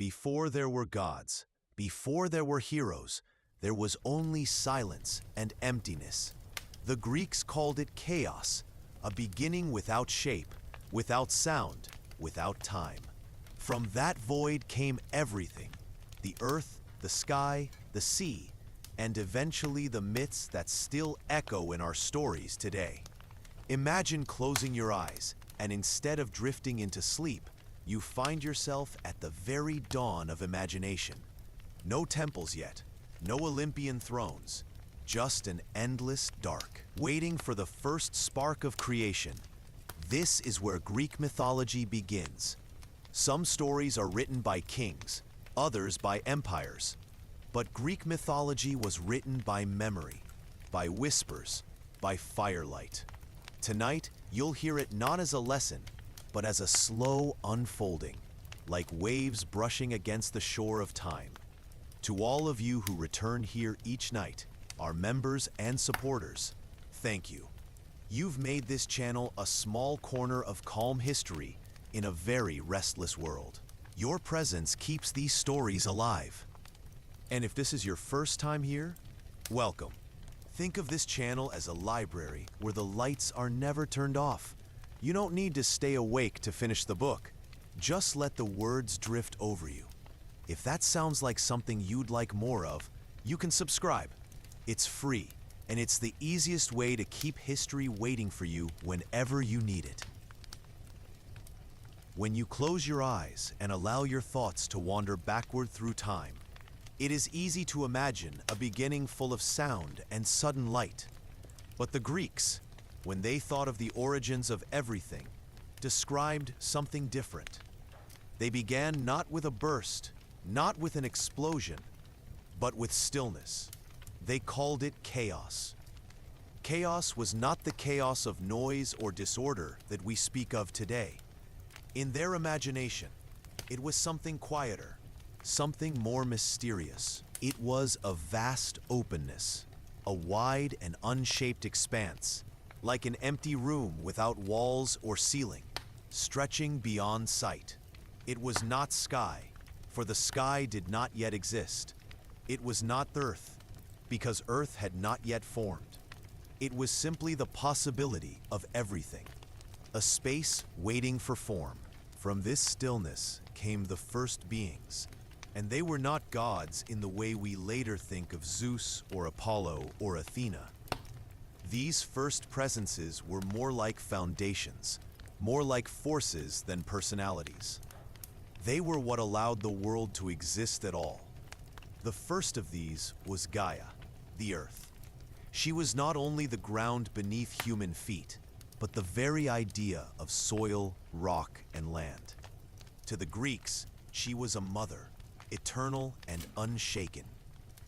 Before there were gods, before there were heroes, there was only silence and emptiness. The Greeks called it chaos, a beginning without shape, without sound, without time. From that void came everything: the earth, the sky, the sea, and eventually the myths that still echo in our stories today. Imagine closing your eyes, and instead of drifting into sleep, you find yourself at the very dawn of imagination. No temples yet, no Olympian thrones, just an endless dark, waiting for the first spark of creation. This is where Greek mythology begins. Some stories are written by kings, others by empires. But Greek mythology was written by memory, by whispers, by firelight. Tonight, you'll hear it not as a lesson, but as a slow unfolding, like waves brushing against the shore of time. To all of you who return here each night, our members and supporters, thank you. You've made this channel a small corner of calm history in a very restless world. Your presence keeps these stories alive. And if this is your first time here, welcome. Think of this channel as a library where the lights are never turned off. You don't need to stay awake to finish the book. Just let the words drift over you. If that sounds like something you'd like more of, you can subscribe. It's free, and it's the easiest way to keep history waiting for you whenever you need it. When you close your eyes and allow your thoughts to wander backward through time, it is easy to imagine a beginning full of sound and sudden light. But the Greeks, when they thought of the origins of everything, described something different. They began not with a burst, not with an explosion, but with stillness. They called it chaos. Chaos was not the chaos of noise or disorder that we speak of today. In their imagination, it was something quieter, something more mysterious. It was a vast openness, a wide and unshaped expanse, like an empty room without walls or ceiling, stretching beyond sight. It was not sky, for the sky did not yet exist. It was not earth, because earth had not yet formed. It was simply the possibility of everything, a space waiting for form. From this stillness came the first beings, and they were not gods in the way we later think of Zeus or Apollo or Athena. These first presences were more like foundations, more like forces than personalities. They were what allowed the world to exist at all. The first of these was Gaia, the earth. She was not only the ground beneath human feet, but the very idea of soil, rock, and land. To the Greeks, she was a mother, eternal and unshaken.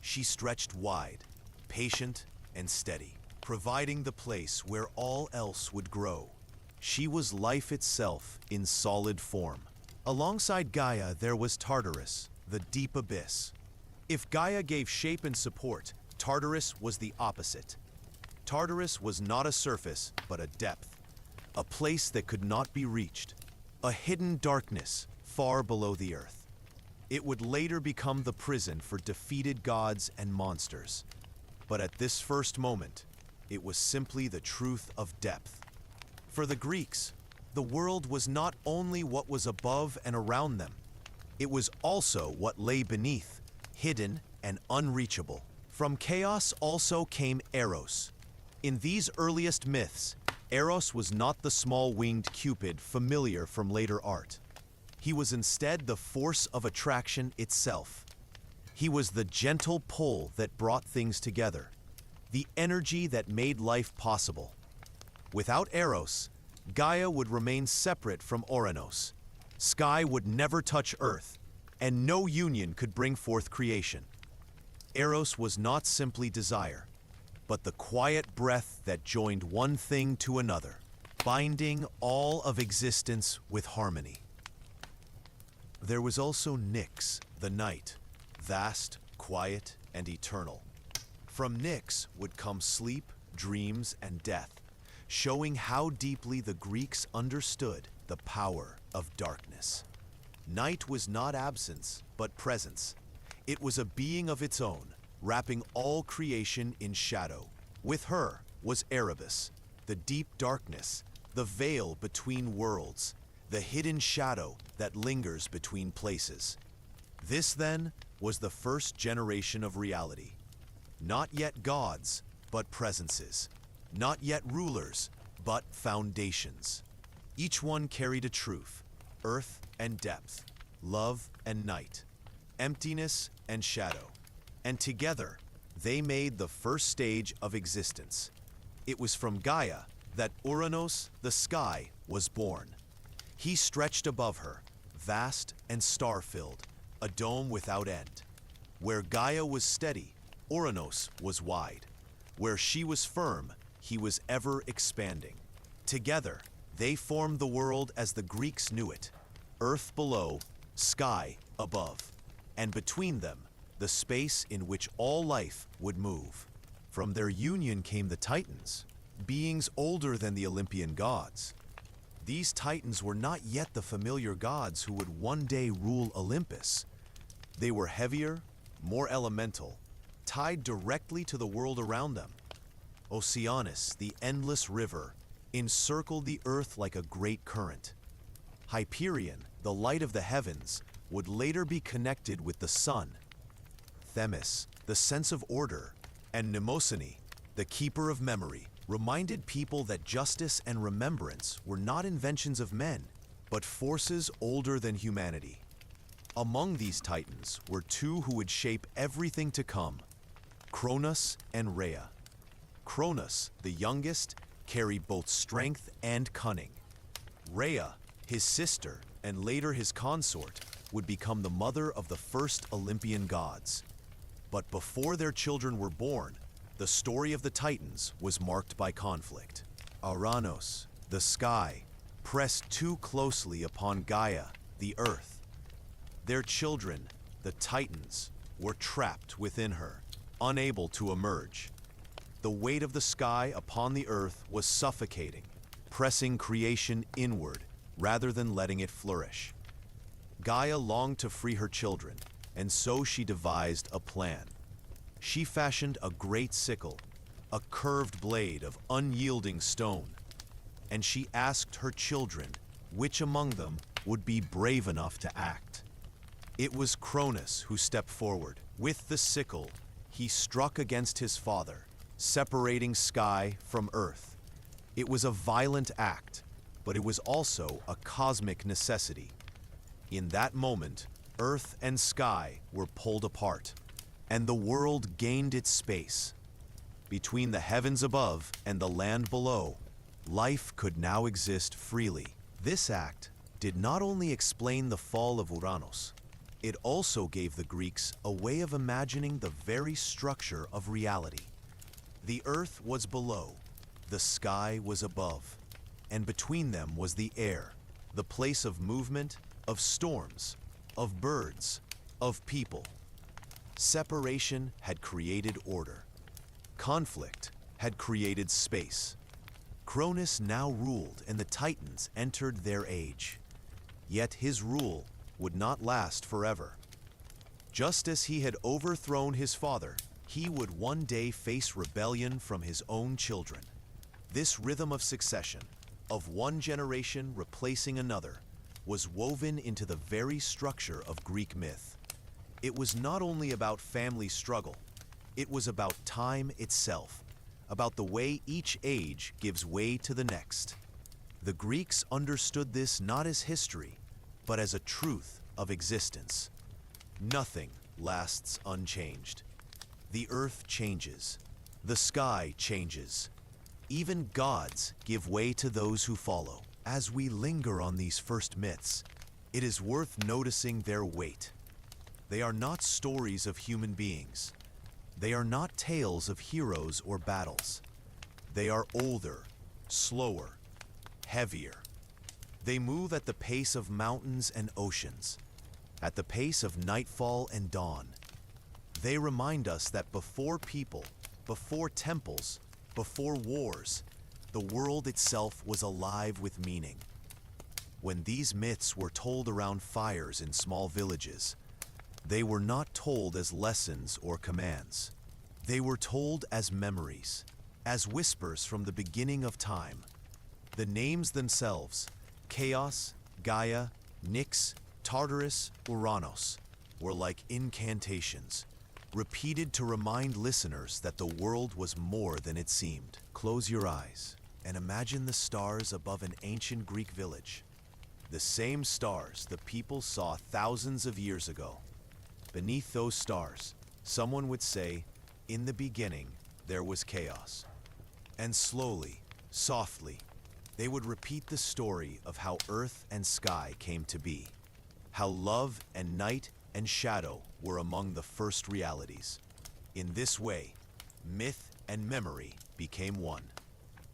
She stretched wide, patient and steady, providing the place where all else would grow. She was life itself in solid form. Alongside Gaia, there was Tartarus, the deep abyss. If Gaia gave shape and support, Tartarus was the opposite. Tartarus was not a surface, but a depth, a place that could not be reached, a hidden darkness far below the earth. It would later become the prison for defeated gods and monsters. But at this first moment, it was simply the truth of depth. For the Greeks, the world was not only what was above and around them, it was also what lay beneath, hidden and unreachable. From chaos also came Eros. In these earliest myths, Eros was not the small-winged Cupid familiar from later art. He was instead the force of attraction itself. He was the gentle pull that brought things together, the energy that made life possible. Without Eros, Gaia would remain separate from Ouranos. Sky would never touch Earth, and no union could bring forth creation. Eros was not simply desire, but the quiet breath that joined one thing to another, binding all of existence with harmony. There was also Nyx, the night, vast, quiet, and eternal. From Nyx would come sleep, dreams, and death, showing how deeply the Greeks understood the power of darkness. Night was not absence, but presence. It was a being of its own, wrapping all creation in shadow. With her was Erebus, the deep darkness, the veil between worlds, the hidden shadow that lingers between places. This, then, was the first generation of reality. Not yet gods, but presences. Not yet rulers, but foundations. Each one carried a truth, earth and depth, love and night, emptiness and shadow. And together, they made the first stage of existence. It was from Gaia that Uranos, the sky, was born. He stretched above her, vast and star-filled, a dome without end. Where Gaia was steady, Uranos was wide. Where she was firm, he was ever expanding. Together, they formed the world as the Greeks knew it, earth below, sky above, and between them, the space in which all life would move. From their union came the Titans, beings older than the Olympian gods. These Titans were not yet the familiar gods who would one day rule Olympus. They were heavier, more elemental, tied directly to the world around them. Oceanus, the endless river, encircled the earth like a great current. Hyperion, the light of the heavens, would later be connected with the sun. Themis, the sense of order, and Mnemosyne, the keeper of memory, reminded people that justice and remembrance were not inventions of men, but forces older than humanity. Among these titans were two who would shape everything to come, Cronus and Rhea. Cronus, the youngest, carried both strength and cunning. Rhea, his sister, and later his consort, would become the mother of the first Olympian gods. But before their children were born, the story of the Titans was marked by conflict. Uranos, the sky, pressed too closely upon Gaia, the earth. Their children, the Titans, were trapped within her, unable to emerge. The weight of the sky upon the earth was suffocating, pressing creation inward rather than letting it flourish. Gaia longed to free her children, and so she devised a plan. She fashioned a great sickle, a curved blade of unyielding stone, and she asked her children which among them would be brave enough to act. It was Cronus who stepped forward. With the sickle, he struck against his father, separating sky from earth. It was a violent act, but it was also a cosmic necessity. In that moment, earth and sky were pulled apart, and the world gained its space. Between the heavens above and the land below, life could now exist freely. This act did not only explain the fall of Uranos, it also gave the Greeks a way of imagining the very structure of reality. The earth was below, the sky was above, and between them was the air, the place of movement, of storms, of birds, of people. Separation had created order. Conflict had created space. Cronus now ruled, and the Titans entered their age. Yet his rule would not last forever. Just as he had overthrown his father, he would one day face rebellion from his own children. This rhythm of succession, of one generation replacing another, was woven into the very structure of Greek myth. It was not only about family struggle, it was about time itself, about the way each age gives way to the next. The Greeks understood this not as history, but as a truth of existence. Nothing lasts unchanged. The earth changes. The sky changes. Even gods give way to those who follow. As we linger on these first myths, it is worth noticing their weight. They are not stories of human beings. They are not tales of heroes or battles. They are older, slower, heavier. They move at the pace of mountains and oceans, at the pace of nightfall and dawn. They remind us that before people, before temples, before wars, the world itself was alive with meaning. When these myths were told around fires in small villages, they were not told as lessons or commands. They were told as memories, as whispers from the beginning of time. The names themselves, Chaos, Gaia, Nyx, Tartarus, Uranos, were like incantations, repeated to remind listeners that the world was more than it seemed. Close your eyes and imagine the stars above an ancient Greek village. The same stars the people saw thousands of years ago. Beneath those stars, someone would say, "In the beginning, there was chaos." And slowly, softly, they would repeat the story of how earth and sky came to be, how love and night and shadow were among the first realities. In this way, myth and memory became one,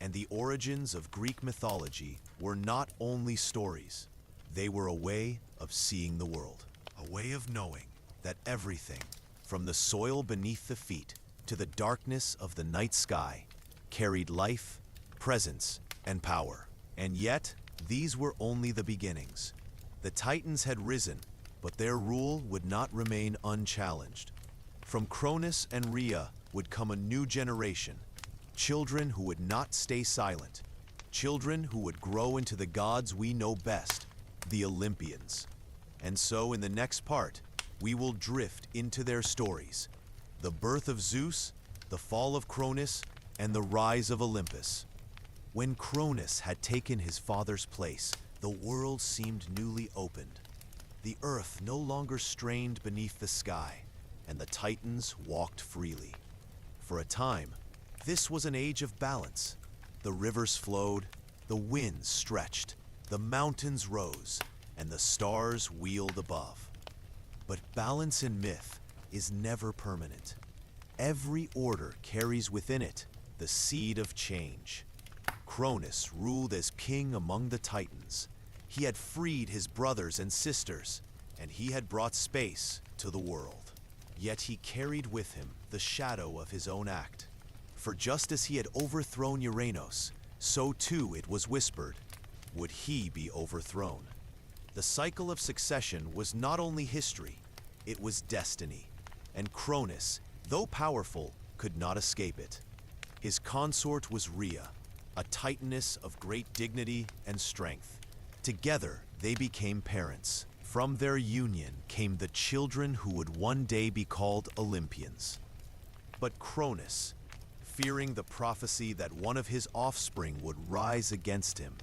and the origins of Greek mythology were not only stories, they were a way of seeing the world, a way of knowing that everything, from the soil beneath the feet to the darkness of the night sky, carried life, presence, and power. And yet, these were only the beginnings. The Titans had risen, but their rule would not remain unchallenged. From Cronus and Rhea would come a new generation, children who would not stay silent, children who would grow into the gods we know best, the Olympians. And so in the next part, we will drift into their stories, the birth of Zeus, the fall of Cronus, and the rise of Olympus. When Cronus had taken his father's place, the world seemed newly opened. The earth no longer strained beneath the sky, and the Titans walked freely. For a time, this was an age of balance. The rivers flowed, the winds stretched, the mountains rose, and the stars wheeled above. But balance in myth is never permanent. Every order carries within it the seed of change. Cronus ruled as king among the Titans. He had freed his brothers and sisters, and he had brought space to the world. Yet he carried with him the shadow of his own act. For just as he had overthrown Uranos, so too it was whispered, would he be overthrown? The cycle of succession was not only history, it was destiny, and Cronus, though powerful, could not escape it. His consort was Rhea, a Titaness of great dignity and strength. Together, they became parents. From their union came the children who would one day be called Olympians. But Cronus, fearing the prophecy that one of his offspring would rise against him,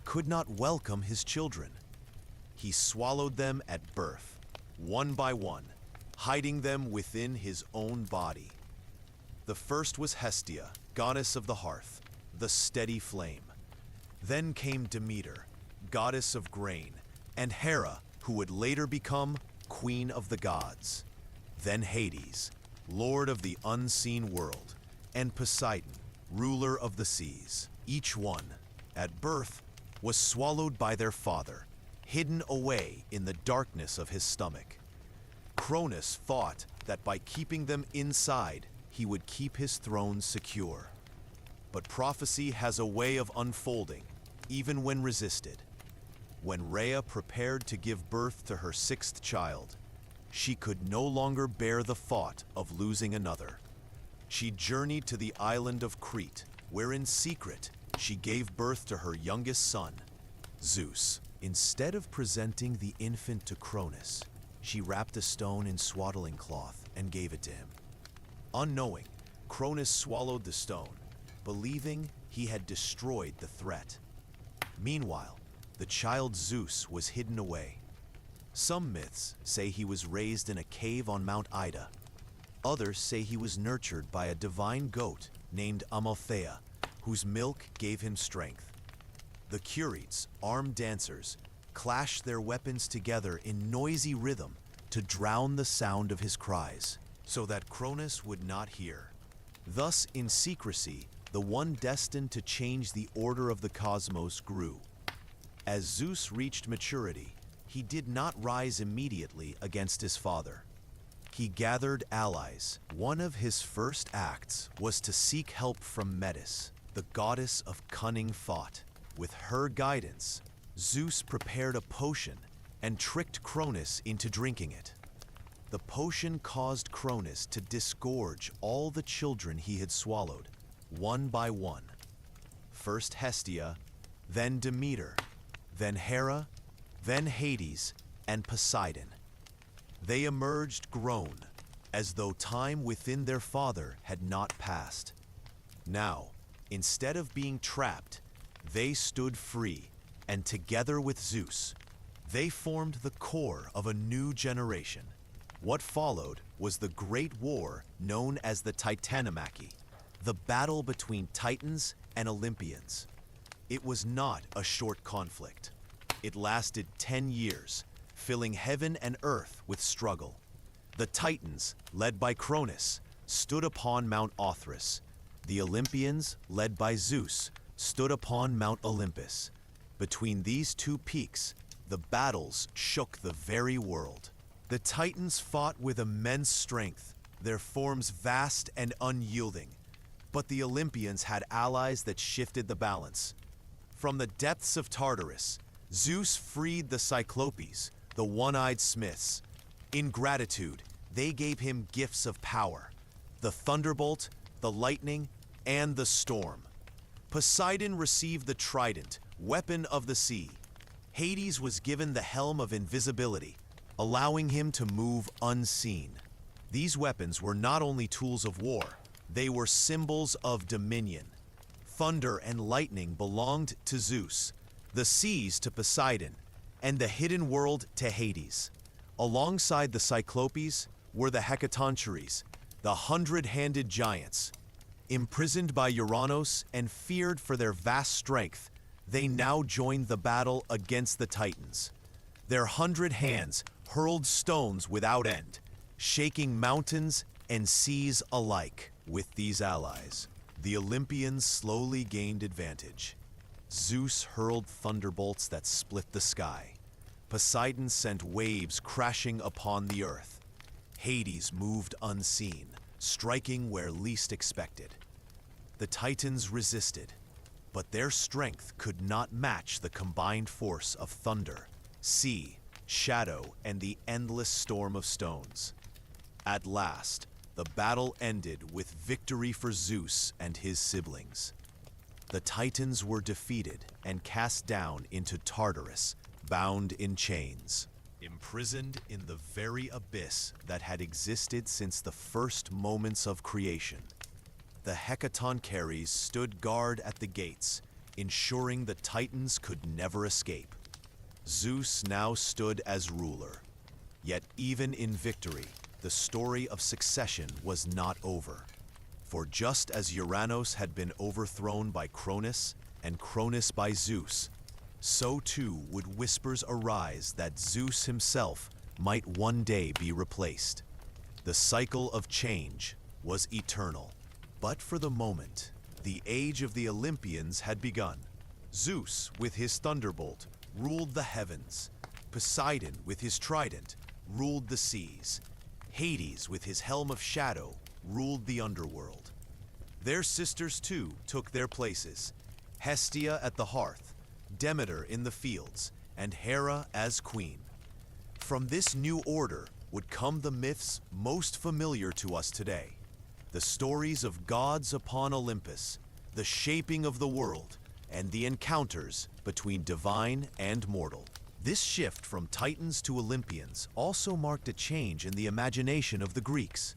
could not welcome his children. He swallowed them at birth, one by one, hiding them within his own body. The first was Hestia, goddess of the hearth, the steady flame. Then came Demeter, goddess of grain, and Hera, who would later become queen of the gods. Then Hades, lord of the unseen world, and Poseidon, ruler of the seas. Each one, at birth, was swallowed by their father, hidden away in the darkness of his stomach. Cronus thought that by keeping them inside, he would keep his throne secure. But prophecy has a way of unfolding, even when resisted. When Rhea prepared to give birth to her sixth child, she could no longer bear the thought of losing another. She journeyed to the island of Crete, where in secret she gave birth to her youngest son, Zeus. Instead of presenting the infant to Cronus, she wrapped a stone in swaddling cloth and gave it to him. Unknowing, Cronus swallowed the stone, believing he had destroyed the threat. Meanwhile, the child Zeus was hidden away. Some myths say he was raised in a cave on Mount Ida. Others say he was nurtured by a divine goat named Amalthea, whose milk gave him strength. The Curetes, armed dancers, clashed their weapons together in noisy rhythm to drown the sound of his cries, so that Cronus would not hear. Thus, in secrecy, the one destined to change the order of the cosmos grew. As Zeus reached maturity, he did not rise immediately against his father. He gathered allies. One of his first acts was to seek help from Metis, the goddess of cunning thought. With her guidance, Zeus prepared a potion and tricked Cronus into drinking it. The potion caused Cronus to disgorge all the children he had swallowed, one by one. First Hestia, then Demeter, then Hera, then Hades, and Poseidon. They emerged grown, as though time within their father had not passed. Now, instead of being trapped, they stood free, and together with Zeus, they formed the core of a new generation. What followed was the great war known as the Titanomachy, the battle between Titans and Olympians. It was not a short conflict. It lasted 10 years, filling heaven and earth with struggle. The Titans, led by Cronus, stood upon Mount Othrys. The Olympians, led by Zeus, stood upon Mount Olympus. Between these two peaks, the battles shook the very world. The Titans fought with immense strength, their forms vast and unyielding. But the Olympians had allies that shifted the balance. From the depths of Tartarus, Zeus freed the Cyclopes, the one-eyed smiths. In gratitude, they gave him gifts of power: the thunderbolt, the lightning, and the storm. Poseidon received the trident, weapon of the sea. Hades was given the helm of invisibility, allowing him to move unseen. These weapons were not only tools of war, they were symbols of dominion. Thunder and lightning belonged to Zeus, the seas to Poseidon, and the hidden world to Hades. Alongside the Cyclopes were the Hecatoncheires, the hundred-handed giants. Imprisoned by Uranos and feared for their vast strength, they now joined the battle against the Titans. Their 100 hands hurled stones without end, shaking mountains and seas alike. With these allies, the Olympians slowly gained advantage. Zeus hurled thunderbolts that split the sky. Poseidon sent waves crashing upon the earth. Hades moved unseen, striking where least expected. The Titans resisted, but their strength could not match the combined force of thunder, sea, shadow, and the endless storm of stones. At last, the battle ended with victory for Zeus and his siblings. The Titans were defeated and cast down into Tartarus, bound in chains, imprisoned in the very abyss that had existed since the first moments of creation. The Hecatoncheires stood guard at the gates, ensuring the Titans could never escape. Zeus now stood as ruler. Yet even in victory, the story of succession was not over. For just as Uranos had been overthrown by Cronus and Cronus by Zeus, so too would whispers arise that Zeus himself might one day be replaced. The cycle of change was eternal. But for the moment, the age of the Olympians had begun. Zeus, with his thunderbolt, ruled the heavens. Poseidon, with his trident, ruled the seas. Hades, with his helm of shadow, ruled the underworld. Their sisters, too, took their places. Hestia at the hearth, Demeter in the fields, and Hera as queen. From this new order would come the myths most familiar to us today. The stories of gods upon Olympus, the shaping of the world, and the encounters between divine and mortal. This shift from Titans to Olympians also marked a change in the imagination of the Greeks.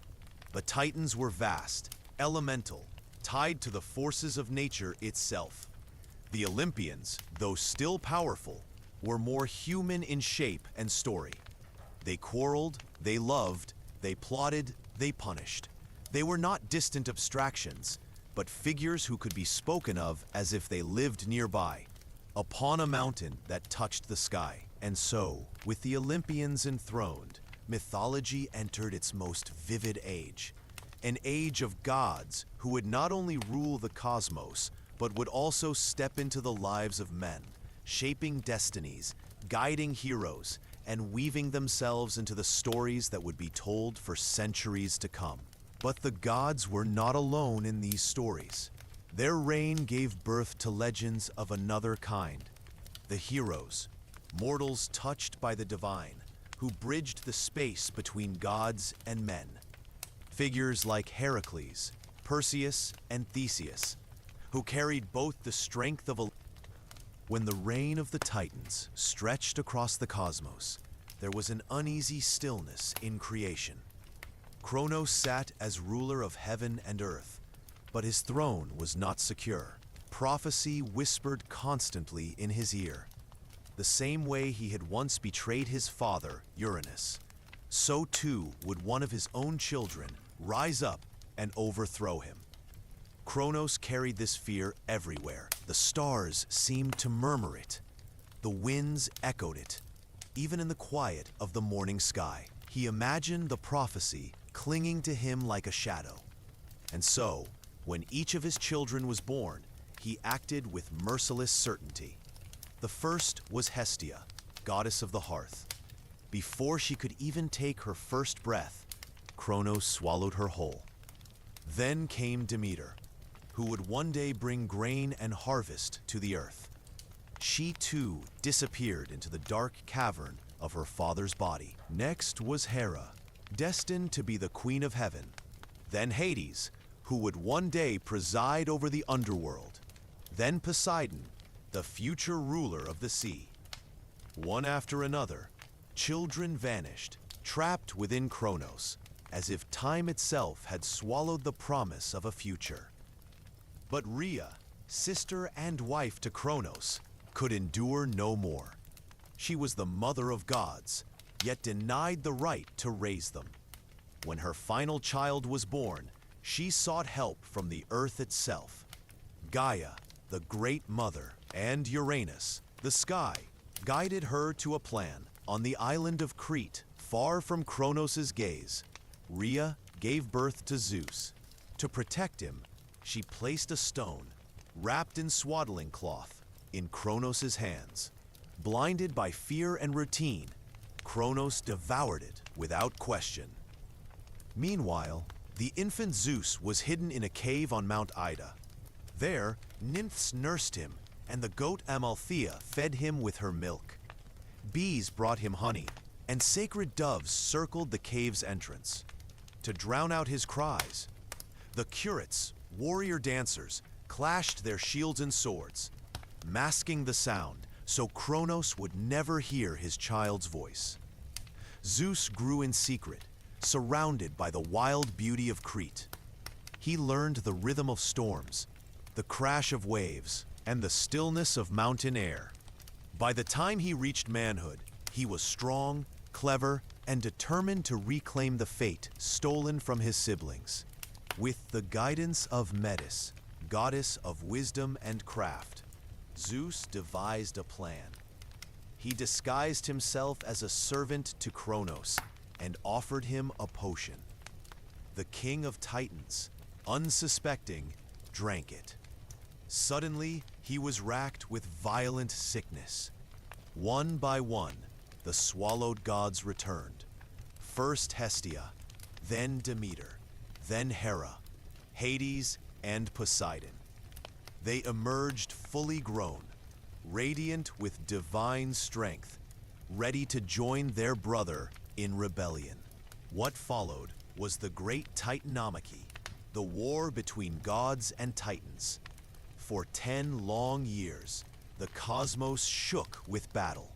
The Titans were vast, elemental, tied to the forces of nature itself. The Olympians, though still powerful, were more human in shape and story. They quarreled, they loved, they plotted, they punished. They were not distant abstractions, but figures who could be spoken of as if they lived nearby, upon a mountain that touched the sky. And so, with the Olympians enthroned, mythology entered its most vivid age. An age of gods who would not only rule the cosmos, but would also step into the lives of men, shaping destinies, guiding heroes, and weaving themselves into the stories that would be told for centuries to come. But the gods were not alone in these stories. Their reign gave birth to legends of another kind. The heroes, mortals touched by the divine, who bridged the space between gods and men. Figures like Heracles, Perseus, and Theseus, who carried both the strength of a... When the reign of the Titans stretched across the cosmos, there was an uneasy stillness in creation. Kronos sat as ruler of heaven and earth, but his throne was not secure. Prophecy whispered constantly in his ear. The same way he had once betrayed his father, Uranus, so too would one of his own children rise up and overthrow him. Kronos carried this fear everywhere. The stars seemed to murmur it. The winds echoed it. Even in the quiet of the morning sky, he imagined the prophecy clinging to him like a shadow. And so, when each of his children was born, he acted with merciless certainty. The first was Hestia, goddess of the hearth. Before she could even take her first breath, Kronos swallowed her whole. Then came Demeter, who would one day bring grain and harvest to the earth. She too disappeared into the dark cavern of her father's body. Next was Hera, destined to be the queen of heaven. Then Hades, who would one day preside over the underworld. Then Poseidon, the future ruler of the sea. One after another, children vanished, trapped within Kronos, as if time itself had swallowed the promise of a future. But Rhea, sister and wife to Kronos, could endure no more. She was the mother of gods, yet denied the right to raise them. When her final child was born, she sought help from the earth itself. Gaia, the great mother, and Uranus, the sky, guided her to a plan. On the island of Crete, far from Kronos' gaze, Rhea gave birth to Zeus. To protect him, she placed a stone, wrapped in swaddling cloth, in Kronos' hands. Blinded by fear and routine, Kronos devoured it without question. Meanwhile, the infant Zeus was hidden in a cave on Mount Ida. There, nymphs nursed him, and the goat Amalthea fed him with her milk. Bees brought him honey, and sacred doves circled the cave's entrance. To drown out his cries, the curates, warrior dancers, clashed their shields and swords, masking the sound so Kronos would never hear his child's voice. Zeus grew in secret, surrounded by the wild beauty of Crete. He learned the rhythm of storms, the crash of waves, and the stillness of mountain air. By the time he reached manhood, he was strong, clever, and determined to reclaim the fate stolen from his siblings. With the guidance of Metis, goddess of wisdom and craft, Zeus devised a plan. He disguised himself as a servant to Kronos and offered him a potion. The king of Titans, unsuspecting, drank it. Suddenly, he was racked with violent sickness. One by one, the swallowed gods returned. First Hestia, then Demeter, then Hera, Hades, and Poseidon. They emerged fully grown, radiant with divine strength, ready to join their brother in rebellion. What followed was the Great Titanomachy, the war between gods and titans. For 10 long years, the cosmos shook with battle.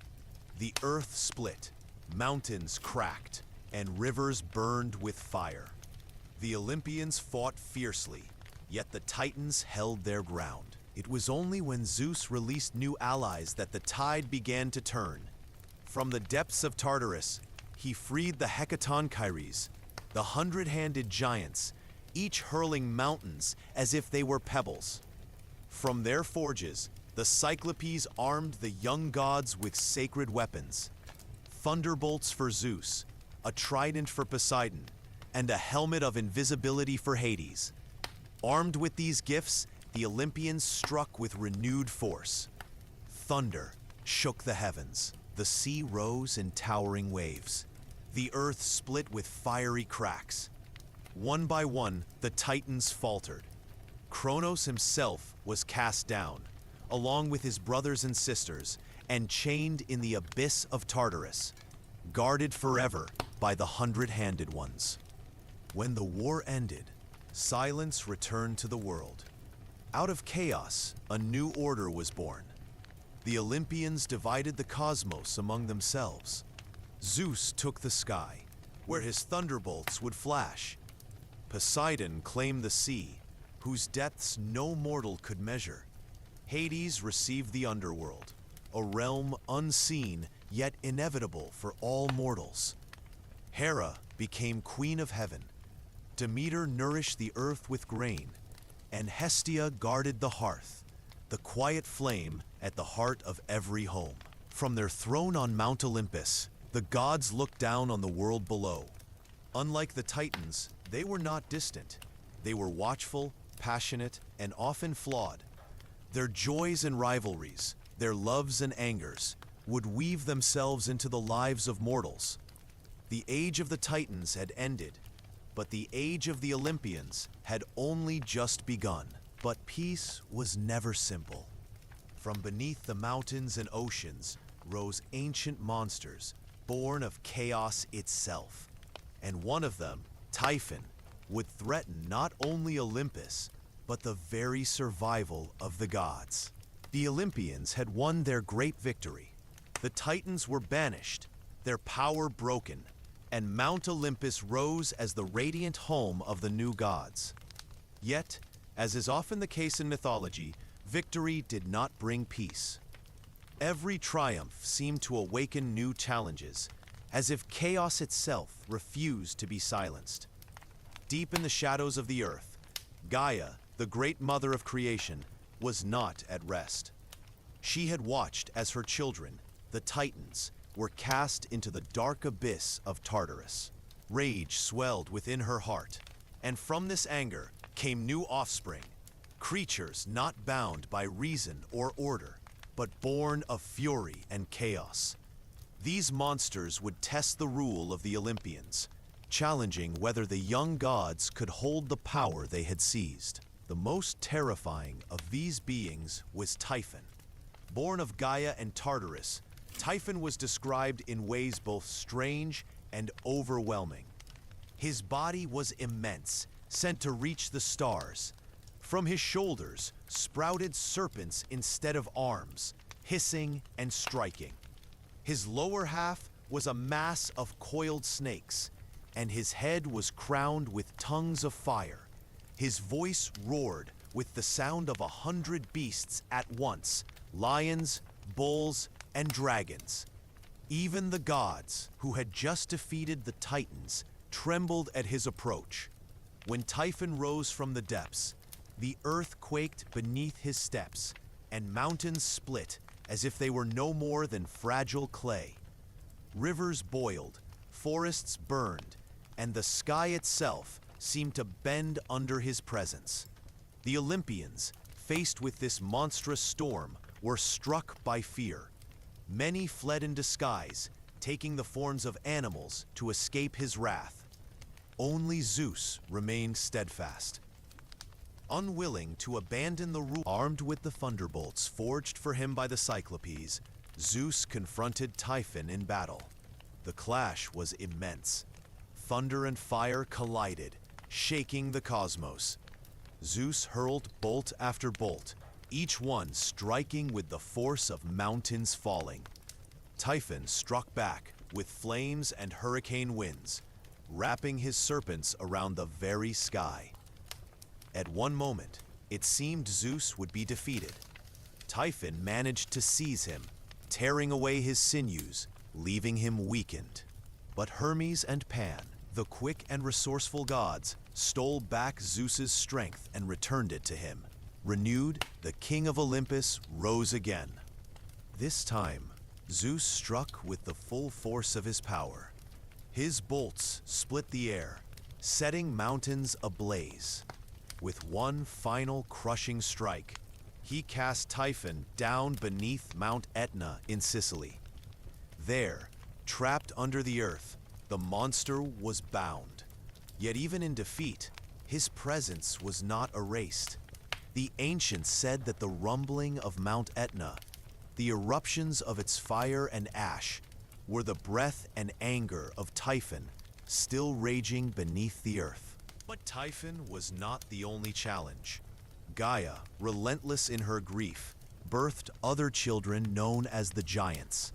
The earth split, mountains cracked, and rivers burned with fire. The Olympians fought fiercely, yet the Titans held their ground. It was only when Zeus released new allies that the tide began to turn. From the depths of Tartarus, he freed the Hecatonchires, the 100-handed giants, each hurling mountains as if they were pebbles. From their forges, the Cyclopes armed the young gods with sacred weapons. Thunderbolts for Zeus, a trident for Poseidon, and a helmet of invisibility for Hades. Armed with these gifts, the Olympians struck with renewed force. Thunder shook the heavens. The sea rose in towering waves. The earth split with fiery cracks. One by one, the Titans faltered. Kronos himself was cast down, along with his brothers and sisters, and chained in the abyss of Tartarus, guarded forever by the hundred-handed ones. When the war ended, silence returned to the world. Out of chaos, a new order was born. The Olympians divided the cosmos among themselves. Zeus took the sky, where his thunderbolts would flash. Poseidon claimed the sea, whose depths no mortal could measure. Hades received the underworld, a realm unseen yet inevitable for all mortals. Hera became queen of heaven. Demeter nourished the earth with grain, and Hestia guarded the hearth, the quiet flame at the heart of every home. From their throne on Mount Olympus, the gods looked down on the world below. Unlike the Titans, they were not distant. They were watchful, passionate, and often flawed. Their joys and rivalries, their loves and angers, would weave themselves into the lives of mortals. The age of the Titans had ended, but the age of the Olympians had only just begun. But peace was never simple. From beneath the mountains and oceans rose ancient monsters, born of chaos itself. And one of them, Typhon, would threaten not only Olympus, but the very survival of the gods. The Olympians had won their great victory. The Titans were banished, their power broken, and Mount Olympus rose as the radiant home of the new gods. Yet, as is often the case in mythology, victory did not bring peace. Every triumph seemed to awaken new challenges, as if chaos itself refused to be silenced. Deep in the shadows of the earth, Gaia, the great mother of creation, was not at rest. She had watched as her children, the Titans, were cast into the dark abyss of Tartarus. Rage swelled within her heart, and from this anger came new offspring, creatures not bound by reason or order, but born of fury and chaos. These monsters would test the rule of the Olympians, challenging whether the young gods could hold the power they had seized. The most terrifying of these beings was Typhon. Born of Gaia and Tartarus, Typhon was described in ways both strange and overwhelming. His body was immense, sent to reach the stars. From his shoulders sprouted serpents instead of arms, hissing and striking. His lower half was a mass of coiled snakes, and his head was crowned with tongues of fire. His voice roared with the sound of 100 beasts at once, lions, bulls, and dragons. Even the gods, who had just defeated the Titans, trembled at his approach. When Typhon rose from the depths, the earth quaked beneath his steps, and mountains split as if they were no more than fragile clay. Rivers boiled, forests burned, and the sky itself seemed to bend under his presence. The Olympians, faced with this monstrous storm, were struck by fear. Many fled in disguise, taking the forms of animals to escape his wrath. Only Zeus remained steadfast. Unwilling to abandon the rule, armed with the thunderbolts forged for him by the Cyclopes, Zeus confronted Typhon in battle. The clash was immense. Thunder and fire collided, shaking the cosmos. Zeus hurled bolt after bolt, each one striking with the force of mountains falling. Typhon struck back with flames and hurricane winds, wrapping his serpents around the very sky. At one moment, it seemed Zeus would be defeated. Typhon managed to seize him, tearing away his sinews, leaving him weakened. But Hermes and Pan, the quick and resourceful gods, stole back Zeus's strength and returned it to him. Renewed, the king of Olympus rose again. This time, Zeus struck with the full force of his power. His bolts split the air, setting mountains ablaze. With one final crushing strike, he cast Typhon down beneath Mount Etna in Sicily. There, trapped under the earth, the monster was bound. Yet even in defeat, his presence was not erased. The ancients said that the rumbling of Mount Etna, The eruptions of its fire and ash were the breath and anger of Typhon, still raging beneath the earth. But Typhon was not the only challenge. Gaia, relentless in her grief, birthed other children known as the giants.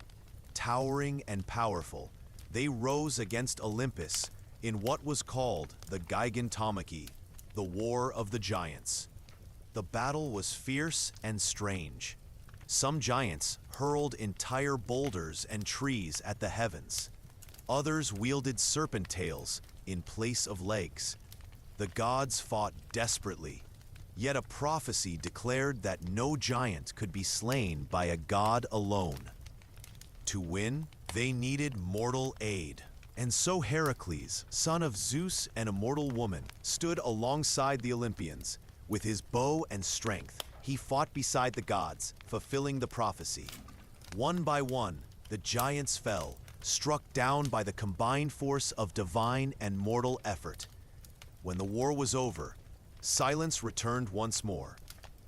Towering and powerful, they rose against Olympus in what was called the Gigantomachy, the War of the Giants. The battle was fierce and strange. Some giants hurled entire boulders and trees at the heavens. Others wielded serpent tails in place of legs. The gods fought desperately, yet a prophecy declared that no giant could be slain by a god alone. To win, they needed mortal aid. And so Heracles, son of Zeus and immortal woman, stood alongside the Olympians. With his bow and strength, he fought beside the gods, fulfilling the prophecy. One by one, the giants fell, struck down by the combined force of divine and mortal effort. When the war was over, silence returned once more.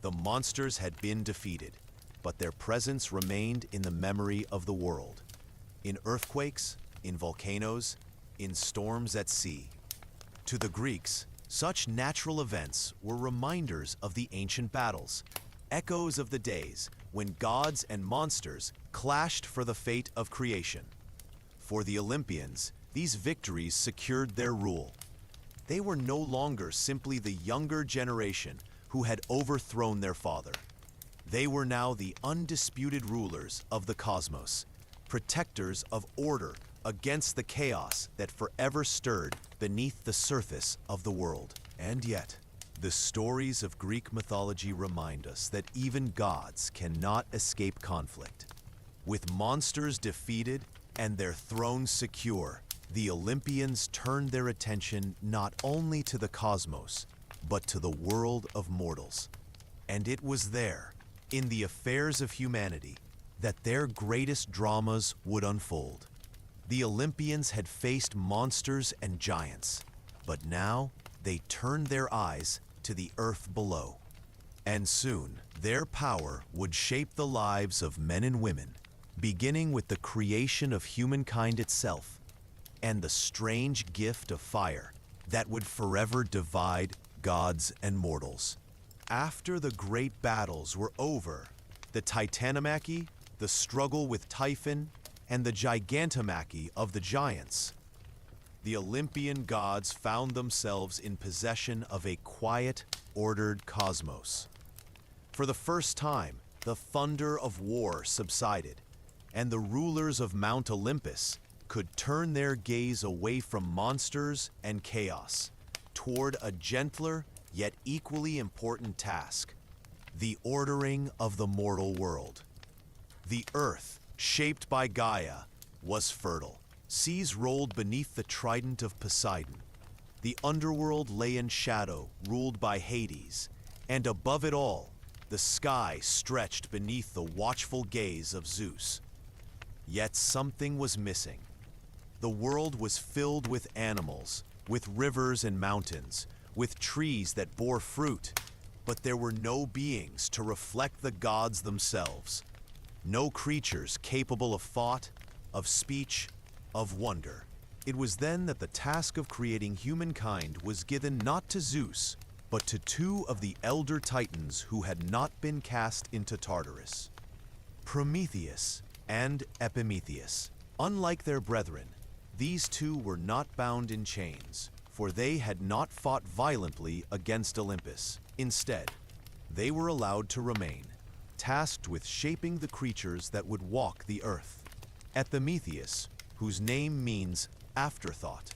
The monsters had been defeated, but their presence remained in the memory of the world. In earthquakes, in volcanoes, in storms at sea. To the Greeks, such natural events were reminders of the ancient battles, echoes of the days when gods and monsters clashed for the fate of creation. For the Olympians, these victories secured their rule. They were no longer simply the younger generation who had overthrown their father. They were now the undisputed rulers of the cosmos, protectors of order against the chaos that forever stirred beneath the surface of the world. And yet, the stories of Greek mythology remind us that even gods cannot escape conflict. With monsters defeated and their thrones secure, the Olympians turned their attention not only to the cosmos, but to the world of mortals. And it was there, in the affairs of humanity, that their greatest dramas would unfold. The Olympians had faced monsters and giants, but now they turned their eyes to the earth below. And soon, their power would shape the lives of men and women, beginning with the creation of humankind itself, and the strange gift of fire that would forever divide gods and mortals. After the great battles were over, the Titanomachy, the struggle with Typhon, and the Gigantomachy of the giants, the Olympian gods found themselves in possession of a quiet, ordered cosmos. For the first time, the thunder of war subsided, and the rulers of Mount Olympus could turn their gaze away from monsters and chaos toward a gentler yet equally important task: the ordering of the mortal world. The earth, shaped by Gaia, was fertile. Seas rolled beneath the trident of Poseidon. The underworld lay in shadow, ruled by Hades, and above it all, the sky stretched beneath the watchful gaze of Zeus. Yet something was missing. The world was filled with animals, with rivers and mountains, with trees that bore fruit, but there were no beings to reflect the gods themselves. No creatures capable of thought, of speech, of wonder. It was then that the task of creating humankind was given not to Zeus, but to two of the elder titans who had not been cast into Tartarus: Prometheus and Epimetheus. Unlike their brethren, these two were not bound in chains, for they had not fought violently against Olympus. Instead, they were allowed to remain, tasked with shaping the creatures that would walk the earth. Epimetheus, whose name means afterthought,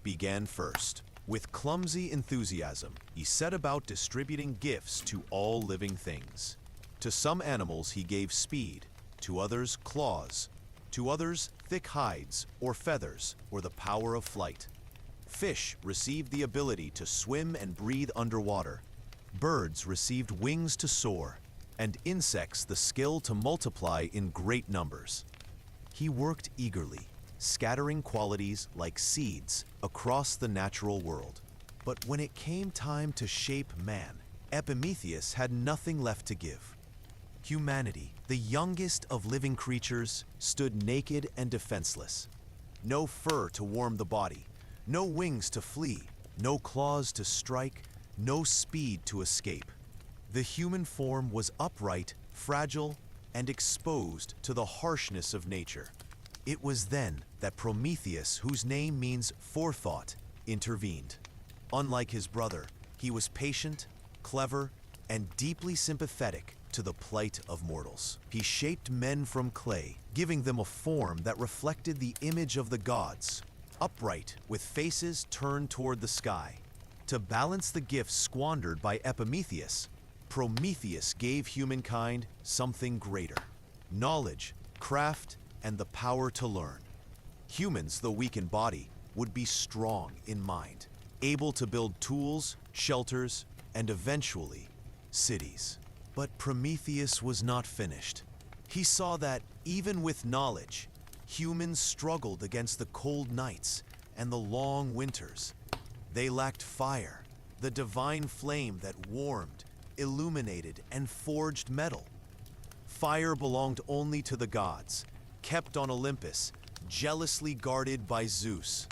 began first. With clumsy enthusiasm, he set about distributing gifts to all living things. To some animals he gave speed, to others claws, to others thick hides or feathers or the power of flight. Fish received the ability to swim and breathe underwater. Birds received wings to soar, and insects the skill to multiply in great numbers. He worked eagerly, scattering qualities like seeds across the natural world. But when it came time to shape man, Epimetheus had nothing left to give. Humanity, the youngest of living creatures, stood naked and defenseless. No fur to warm the body, no wings to flee, no claws to strike, no speed to escape. The human form was upright, fragile, and exposed to the harshness of nature. It was then that Prometheus, whose name means forethought, intervened. Unlike his brother, he was patient, clever, and deeply sympathetic to the plight of mortals. He shaped men from clay, giving them a form that reflected the image of the gods, upright, with faces turned toward the sky. To balance the gifts squandered by Epimetheus, Prometheus gave humankind something greater: knowledge, craft, and the power to learn. Humans, though weak in body, would be strong in mind, able to build tools, shelters, and eventually, cities. But Prometheus was not finished. He saw that, even with knowledge, humans struggled against the cold nights and the long winters. They lacked fire, the divine flame that warmed, illuminated, and forged metal. Fire belonged only to the gods, kept on Olympus, jealously guarded by Zeus.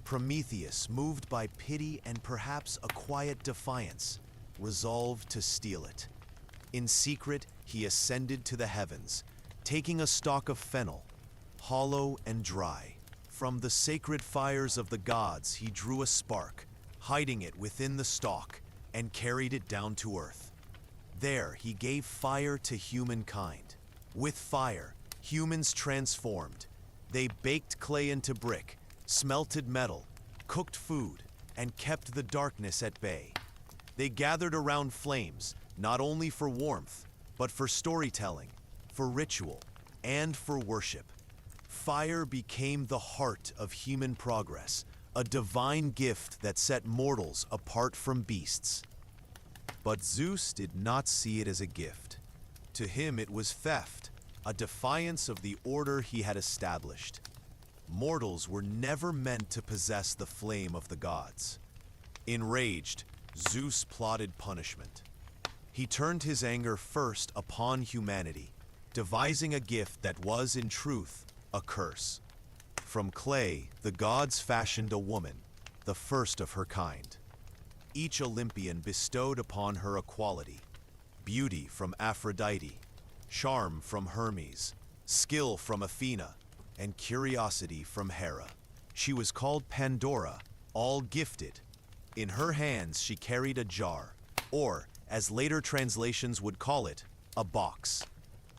Prometheus, moved by pity and perhaps a quiet defiance, resolved to steal it. In secret, he ascended to the heavens, taking a stalk of fennel, hollow and dry. From the sacred fires of the gods, he drew a spark, hiding it within the stalk, and carried it down to earth. There, he gave fire to humankind. With fire, humans transformed. They baked clay into brick, smelted metal, cooked food, and kept the darkness at bay. They gathered around flames, not only for warmth, but for storytelling, for ritual, and for worship. Fire became the heart of human progress, a divine gift that set mortals apart from beasts. But Zeus did not see it as a gift. To him it was theft, a defiance of the order he had established. Mortals were never meant to possess the flame of the gods. Enraged, Zeus plotted punishment. He turned his anger first upon humanity, devising a gift that was, in truth, a curse. From clay, the gods fashioned a woman, the first of her kind. Each Olympian bestowed upon her a quality: beauty from Aphrodite, charm from Hermes, skill from Athena, and curiosity from Hera. She was called Pandora, all gifted. In her hands she carried a jar, or, as later translations would call it, a box.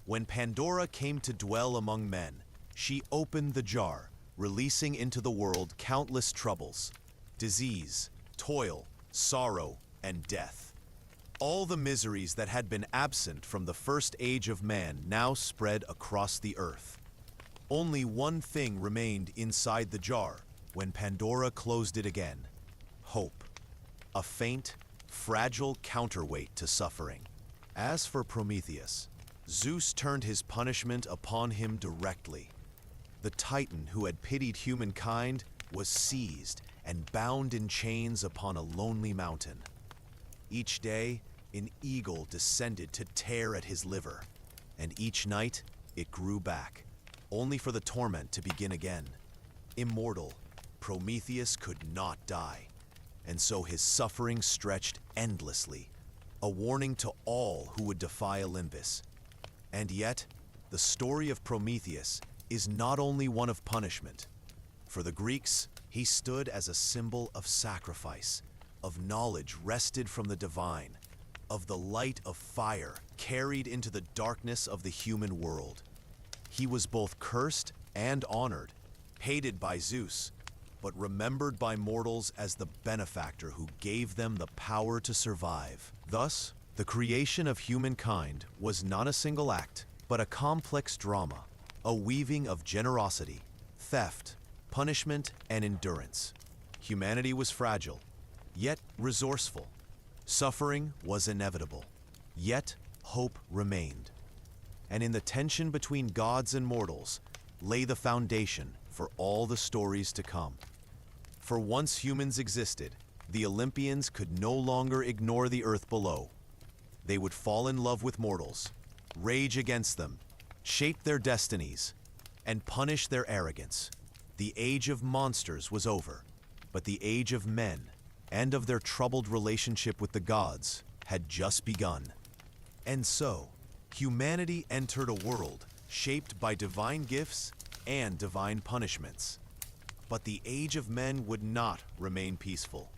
When Pandora came to dwell among men, she opened the jar, releasing into the world countless troubles: disease, toil, sorrow, and death. All the miseries that had been absent from the first age of man now spread across the earth. Only one thing remained inside the jar when Pandora closed it again: hope. A faint, fragile counterweight to suffering. As for Prometheus, Zeus turned his punishment upon him directly. The Titan who had pitied humankind was seized and bound in chains upon a lonely mountain. Each day, an eagle descended to tear at his liver, and each night it grew back, only for the torment to begin again. Immortal, Prometheus could not die, and so his suffering stretched endlessly, a warning to all who would defy Olympus. And yet, the story of Prometheus is not only one of punishment. For the Greeks, he stood as a symbol of sacrifice, of knowledge wrested from the divine, of the light of fire carried into the darkness of the human world. He was both cursed and honored, hated by Zeus, but remembered by mortals as the benefactor who gave them the power to survive. Thus, the creation of humankind was not a single act, but a complex drama, a weaving of generosity, theft, punishment, and endurance. Humanity was fragile, yet resourceful. Suffering was inevitable, yet hope remained. And in the tension between gods and mortals lay the foundation for all the stories to come. For once humans existed, the Olympians could no longer ignore the earth below. They would fall in love with mortals, rage against them, shape their destinies, and punish their arrogance. The age of monsters was over, but the age of men and of their troubled relationship with the gods had just begun. And so, humanity entered a world shaped by divine gifts and divine punishments. But the age of men would not remain peaceful.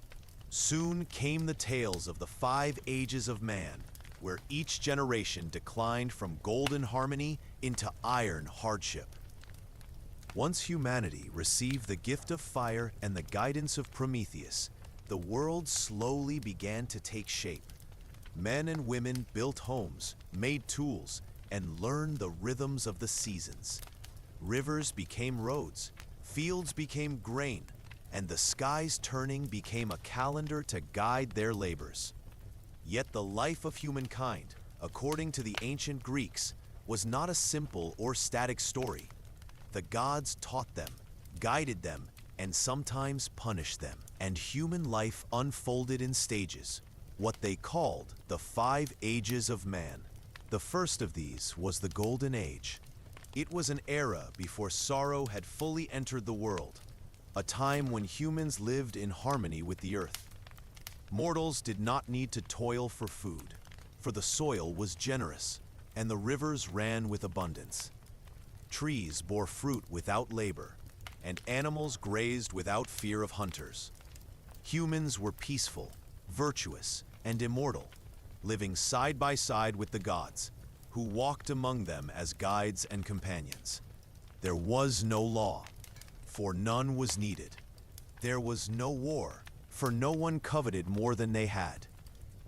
Soon came the tales of the 5 ages of man, where each generation declined from golden harmony into iron hardship. Once humanity received the gift of fire and the guidance of Prometheus, the world slowly began to take shape. Men and women built homes, made tools, and learned the rhythms of the seasons. Rivers became roads, fields became grain, and the skies turning became a calendar to guide their labors. Yet the life of humankind, according to the ancient Greeks, was not a simple or static story. The gods taught them, guided them, and sometimes punished them. And human life unfolded in stages, what they called the 5 ages of man. The first of these was the Golden Age. It was an era before sorrow had fully entered the world, a time when humans lived in harmony with the earth. Mortals did not need to toil for food, for the soil was generous, and the rivers ran with abundance. Trees bore fruit without labor, and animals grazed without fear of hunters. Humans were peaceful, virtuous, and immortal, living side by side with the gods, who walked among them as guides and companions. There was no law, for none was needed. There was no war, for no one coveted more than they had.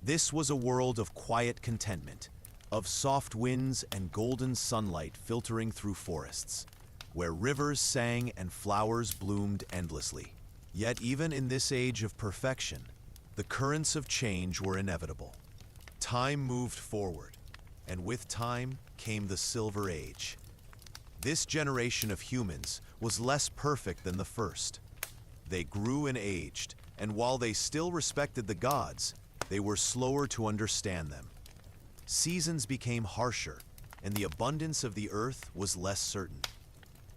This was a world of quiet contentment, of soft winds and golden sunlight filtering through forests, where rivers sang and flowers bloomed endlessly. Yet even in this age of perfection, the currents of change were inevitable. Time moved forward, and with time came the Silver Age. This generation of humans was less perfect than the first. They grew and aged, and while they still respected the gods, they were slower to understand them. Seasons became harsher, and the abundance of the earth was less certain.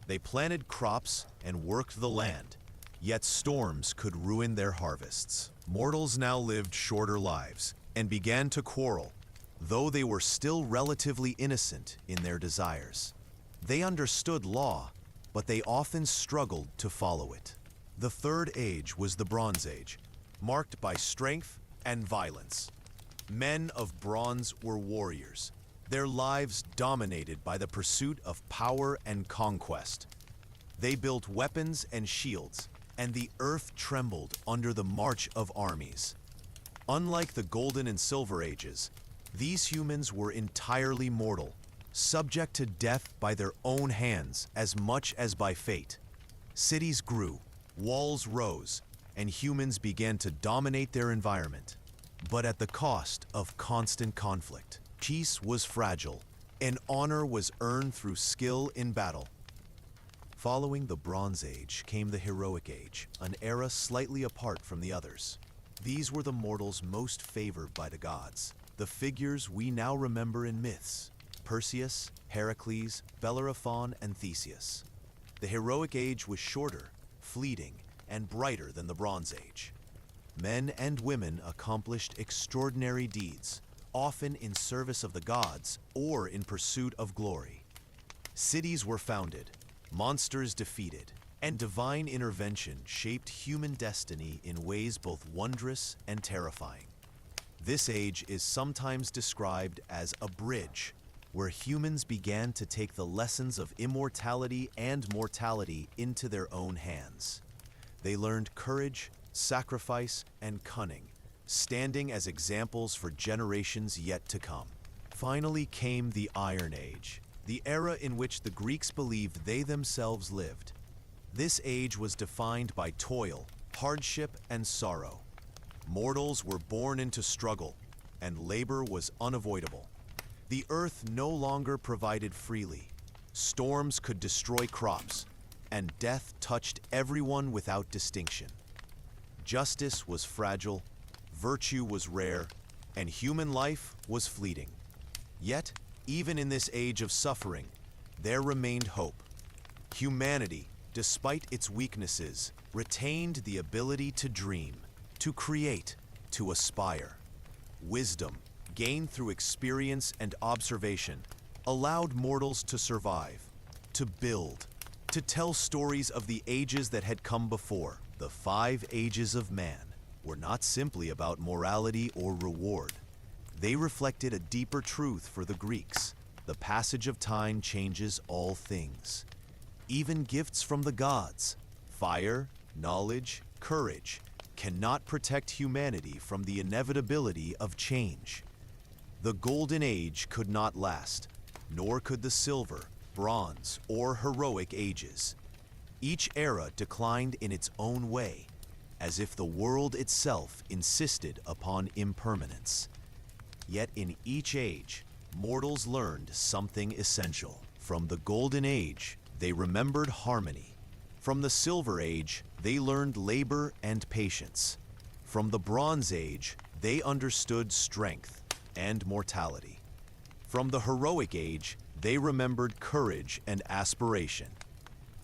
They planted crops and worked the land, yet storms could ruin their harvests. Mortals now lived shorter lives and began to quarrel, though they were still relatively innocent in their desires. They understood law, but they often struggled to follow it. The Third Age was the Bronze Age, marked by strength and violence. Men of bronze were warriors, their lives dominated by the pursuit of power and conquest. They built weapons and shields, and the earth trembled under the march of armies. Unlike the Golden and Silver Ages, these humans were entirely mortal, subject to death by their own hands as much as by fate. Cities grew, walls rose, and humans began to dominate their environment, but at the cost of constant conflict. Peace was fragile, and honor was earned through skill in battle. Following the Bronze Age came the Heroic Age, an era slightly apart from the others. These were the mortals most favored by the gods, the figures we now remember in myths: Perseus, Heracles, Bellerophon, and Theseus. The Heroic Age was shorter, fleeting, and brighter than the Bronze Age. Men and women accomplished extraordinary deeds, often in service of the gods or in pursuit of glory. Cities were founded, monsters defeated, and divine intervention shaped human destiny in ways both wondrous and terrifying. This age is sometimes described as a bridge, where humans began to take the lessons of immortality and mortality into their own hands. They learned courage, sacrifice, and cunning, standing as examples for generations yet to come. Finally came the Iron Age, the era in which the Greeks believed they themselves lived. This age was defined by toil, hardship, and sorrow. Mortals were born into struggle, and labor was unavoidable. The earth no longer provided freely. Storms could destroy crops, and death touched everyone without distinction. Justice was fragile, virtue was rare, and human life was fleeting. Yet, Even in this age of suffering, there remained hope. Humanity, despite its weaknesses, retained the ability to dream, to create, to aspire. Wisdom, gained through experience and observation, allowed mortals to survive, to build, to tell stories of the ages that had come before. The 5 ages of man were not simply about morality or reward. They reflected a deeper truth for the Greeks. The passage of time changes all things. Even gifts from the gods, fire, knowledge, courage, cannot protect humanity from the inevitability of change. The Golden Age could not last, nor could the Silver, Bronze, or Heroic Ages. Each era declined in its own way, as if the world itself insisted upon impermanence. Yet in each age, mortals learned something essential. From the Golden Age, they remembered harmony. From the Silver Age, they learned labor and patience. From the Bronze Age, they understood strength and mortality. From the Heroic Age, they remembered courage and aspiration.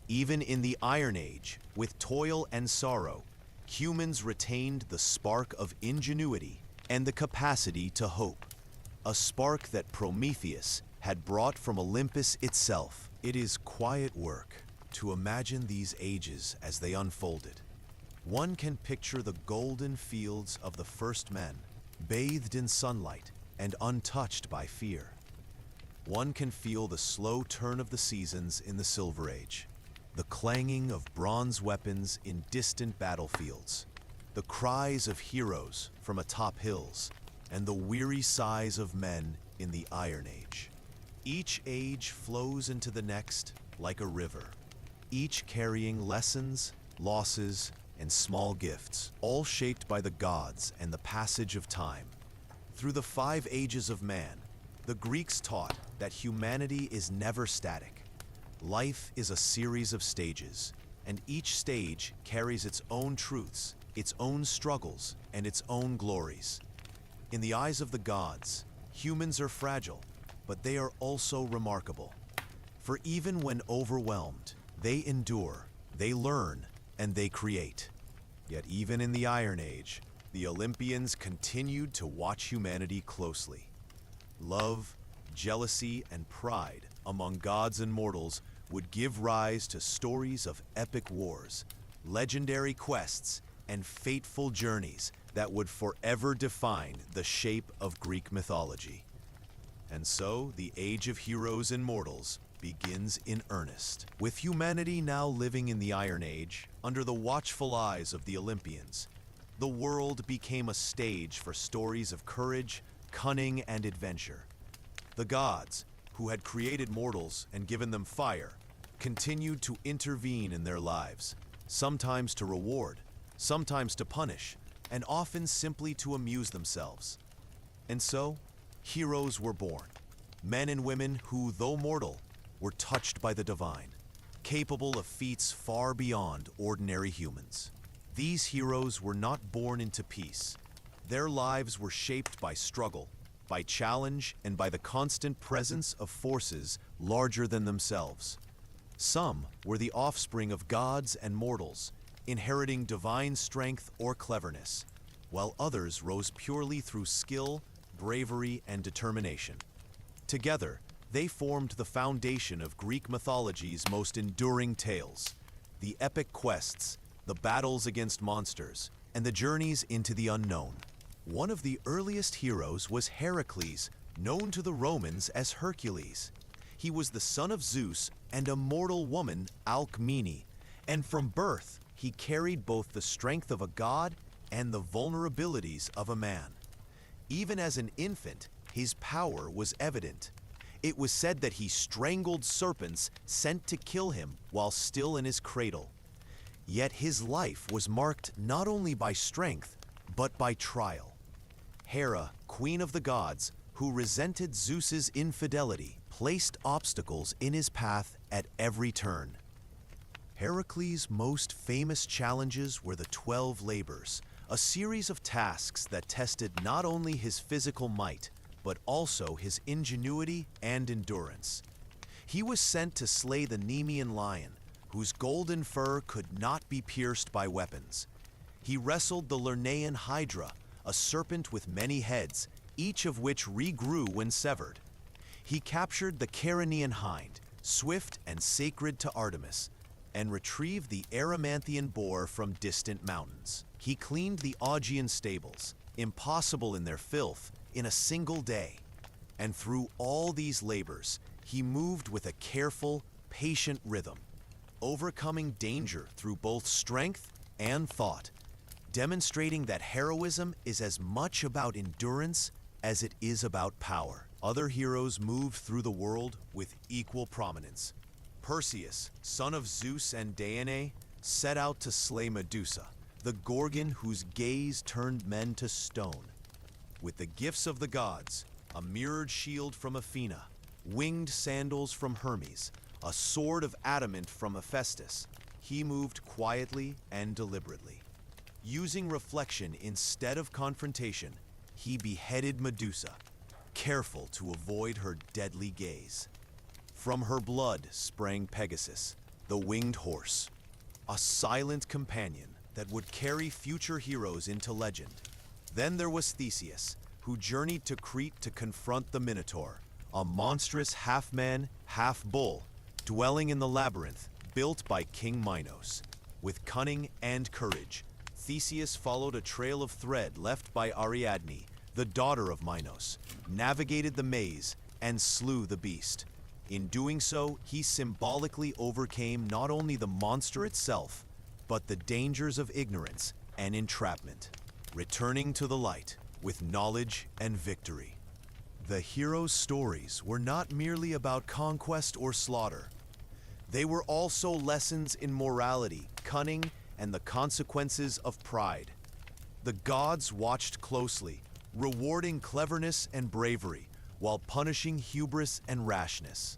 Even in the Iron Age, with toil and sorrow, humans retained the spark of ingenuity and the capacity to hope, a spark that Prometheus had brought from Olympus itself. It is quiet work to imagine these ages as they unfolded. One can picture the golden fields of the first men, bathed in sunlight and untouched by fear. One can feel the slow turn of the seasons in the Silver Age, the clanging of bronze weapons in distant battlefields, the cries of heroes from atop hills, and the weary sighs of men in the Iron Age. Each age flows into the next like a river, each carrying lessons, losses, and small gifts, all shaped by the gods and the passage of time. Through the 5 ages of man, the Greeks taught that humanity is never static. Life is a series of stages, and each stage carries its own truths, its own struggles, and its own glories. In the eyes of the gods, humans are fragile, but they are also remarkable. For even when overwhelmed, they endure, they learn, and they create. Yet even in the Iron Age, the Olympians continued to watch humanity closely. Love, jealousy, and pride among gods and mortals would give rise to stories of epic wars, legendary quests, and fateful journeys that would forever define the shape of Greek mythology. And so, the age of heroes and mortals begins in earnest. With humanity now living in the Iron Age, under the watchful eyes of the Olympians, the world became a stage for stories of courage, cunning, and adventure. The gods, who had created mortals and given them fire, continued to intervene in their lives, sometimes to reward, sometimes to punish, and often simply to amuse themselves. And so, heroes were born, men and women who, though mortal, were touched by the divine, capable of feats far beyond ordinary humans. These heroes were not born into peace. Their lives were shaped by struggle, by challenge, and by the constant presence of forces larger than themselves. Some were the offspring of gods and mortals, inheriting divine strength or cleverness, while others rose purely through skill, bravery, and determination. Together, they formed the foundation of Greek mythology's most enduring tales, the epic quests, the battles against monsters, and the journeys into the unknown. One of the earliest heroes was Heracles, known to the Romans as Hercules. He was the son of Zeus and a mortal woman, Alcmene, and from birth, he carried both the strength of a god and the vulnerabilities of a man. Even as an infant, his power was evident. It was said that he strangled serpents sent to kill him while still in his cradle. Yet his life was marked not only by strength, but by trial. Hera, queen of the gods, who resented Zeus's infidelity, placed obstacles in his path at every turn. Heracles' most famous challenges were the 12 labors, a series of tasks that tested not only his physical might, but also his ingenuity and endurance. He was sent to slay the Nemean lion, whose golden fur could not be pierced by weapons. He wrestled the Lernaean hydra, a serpent with many heads, each of which regrew when severed. He captured the Ceranean hind, swift and sacred to Artemis, and retrieved the Erymanthian boar from distant mountains. He cleaned the Augean stables, impossible in their filth, in a single day. And through all these labors, he moved with a careful, patient rhythm, overcoming danger through both strength and thought, demonstrating that heroism is as much about endurance as it is about power. Other heroes moved through the world with equal prominence. Perseus, son of Zeus and Diane, set out to slay Medusa, the Gorgon whose gaze turned men to stone. With the gifts of the gods, a mirrored shield from Athena, winged sandals from Hermes, a sword of adamant from Hephaestus, he moved quietly and deliberately. Using reflection instead of confrontation, he beheaded Medusa, careful to avoid her deadly gaze. From her blood sprang Pegasus, the winged horse, a silent companion that would carry future heroes into legend. Then there was Theseus, who journeyed to Crete to confront the Minotaur, a monstrous half-man, half-bull, dwelling in the labyrinth built by King Minos. With cunning and courage, Theseus followed a trail of thread left by Ariadne, the daughter of Minos, navigated the maze, and slew the beast. In doing so, he symbolically overcame not only the monster itself, but the dangers of ignorance and entrapment, returning to the light with knowledge and victory. The heroes' stories were not merely about conquest or slaughter. They were also lessons in morality, cunning, and the consequences of pride. The gods watched closely, rewarding cleverness and bravery, while punishing hubris and rashness.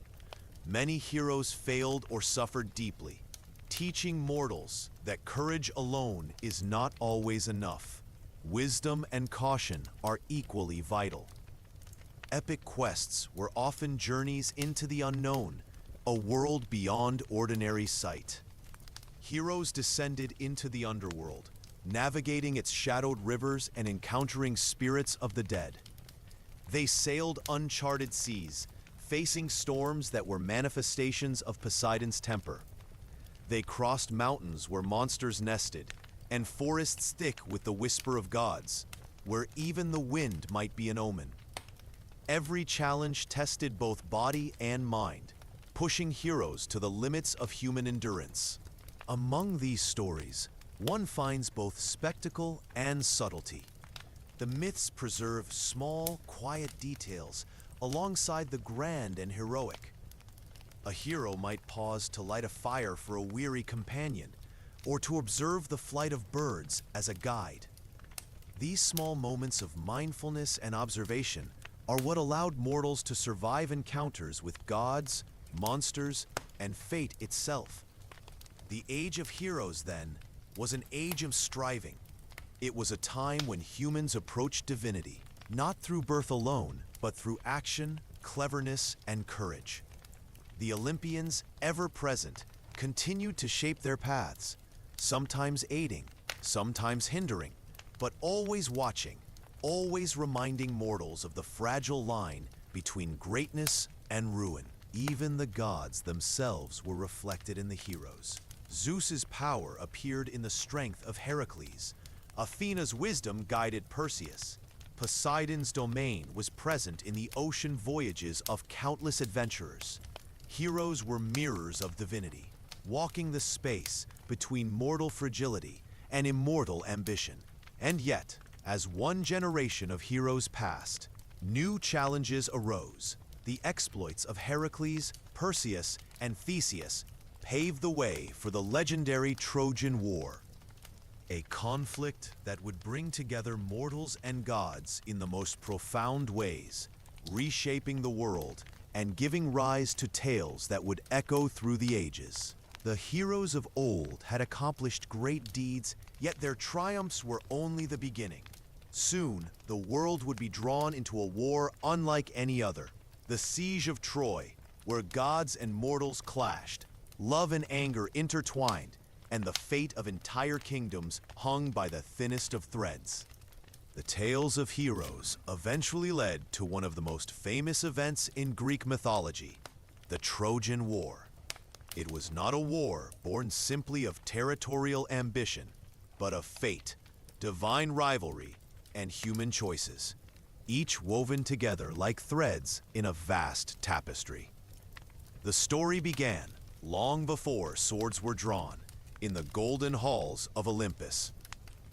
Many heroes failed or suffered deeply, teaching mortals that courage alone is not always enough. Wisdom and caution are equally vital. Epic quests were often journeys into the unknown, a world beyond ordinary sight. Heroes descended into the underworld, navigating its shadowed rivers and encountering spirits of the dead. They sailed uncharted seas, facing storms that were manifestations of Poseidon's temper. They crossed mountains where monsters nested, and forests thick with the whisper of gods, where even the wind might be an omen. Every challenge tested both body and mind, pushing heroes to the limits of human endurance. Among these stories, one finds both spectacle and subtlety. The myths preserve small, quiet details alongside the grand and heroic. A hero might pause to light a fire for a weary companion, or to observe the flight of birds as a guide. These small moments of mindfulness and observation are what allowed mortals to survive encounters with gods, monsters, and fate itself. The age of heroes, then, was an age of striving. It was a time when humans approached divinity, not through birth alone, but through action, cleverness, and courage. The Olympians, ever present, continued to shape their paths, sometimes aiding, sometimes hindering, but always watching, always reminding mortals of the fragile line between greatness and ruin. Even the gods themselves were reflected in the heroes. Zeus's power appeared in the strength of Heracles. Athena's wisdom guided Perseus. Poseidon's domain was present in the ocean voyages of countless adventurers. Heroes were mirrors of divinity, walking the space between mortal fragility and immortal ambition. And yet, as one generation of heroes passed, new challenges arose. The exploits of Heracles, Perseus, and Theseus paved the way for the legendary Trojan War, a conflict that would bring together mortals and gods in the most profound ways, reshaping the world and giving rise to tales that would echo through the ages. The heroes of old had accomplished great deeds, yet their triumphs were only the beginning. Soon, the world would be drawn into a war unlike any other, the Siege of Troy, where gods and mortals clashed, love and anger intertwined, and the fate of entire kingdoms hung by the thinnest of threads. The tales of heroes eventually led to one of the most famous events in Greek mythology, the Trojan War. It was not a war born simply of territorial ambition, but of fate, divine rivalry, and human choices, each woven together like threads in a vast tapestry. The story began long before swords were drawn, in the golden halls of Olympus.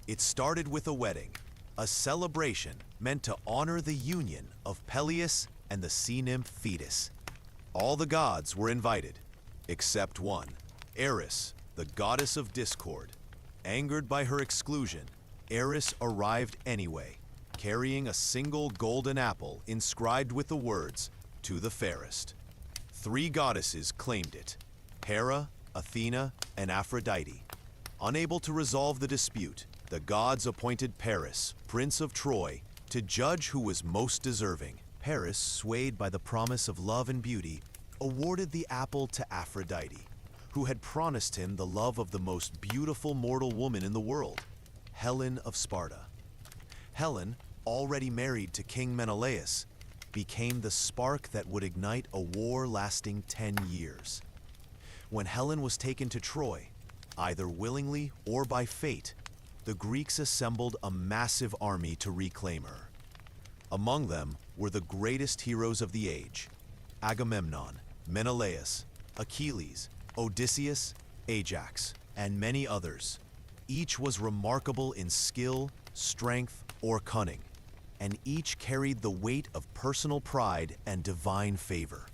It started with a wedding, a celebration meant to honor the union of Peleus and the sea nymph Thetis. All the gods were invited, except one, Eris, the goddess of discord. Angered by her exclusion, Eris arrived anyway, carrying a single golden apple inscribed with the words, "To the fairest." 3 goddesses claimed it: Hera, Athena, and Aphrodite. Unable to resolve the dispute, the gods appointed Paris, Prince of Troy, to judge who was most deserving. Paris, swayed by the promise of love and beauty, awarded the apple to Aphrodite, who had promised him the love of the most beautiful mortal woman in the world, Helen of Sparta. Helen, already married to King Menelaus, became the spark that would ignite a war lasting 10 years. When Helen was taken to Troy, either willingly or by fate, the Greeks assembled a massive army to reclaim her. Among them were the greatest heroes of the age: Agamemnon, Menelaus, Achilles, Odysseus, Ajax, and many others. Each was remarkable in skill, strength, or cunning, and each carried the weight of personal pride and divine favor.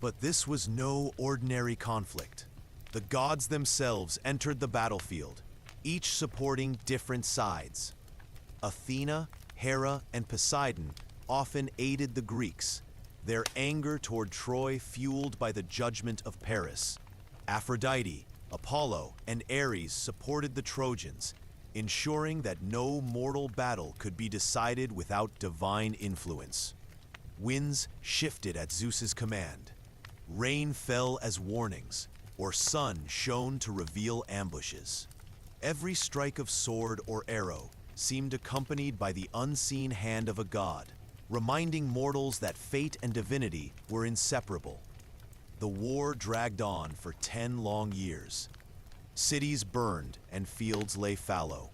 But this was no ordinary conflict. The gods themselves entered the battlefield, each supporting different sides. Athena, Hera, and Poseidon often aided the Greeks, their anger toward Troy fueled by the judgment of Paris. Aphrodite, Apollo, and Ares supported the Trojans, ensuring that no mortal battle could be decided without divine influence. Winds shifted at Zeus's command. Rain fell as warnings, or sun shone to reveal ambushes. Every strike of sword or arrow seemed accompanied by the unseen hand of a god, reminding mortals that fate and divinity were inseparable. The war dragged on for 10 long years. Cities burned and fields lay fallow.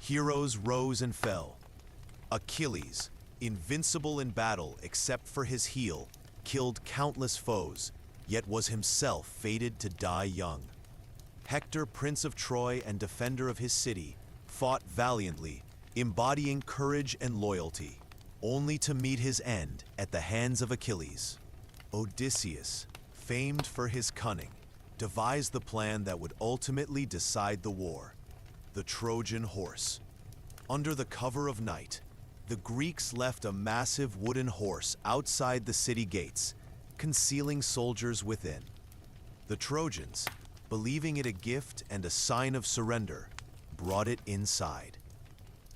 Heroes rose and fell. Achilles, invincible in battle except for his heel, killed countless foes, yet was himself fated to die young. Hector, Prince of Troy and defender of his city, fought valiantly, embodying courage and loyalty, only to meet his end at the hands of Achilles. Odysseus, famed for his cunning, devised the plan that would ultimately decide the war: the Trojan horse. Under the cover of night, the Greeks left a massive wooden horse outside the city gates, concealing soldiers within. The Trojans, believing it a gift and a sign of surrender, brought it inside.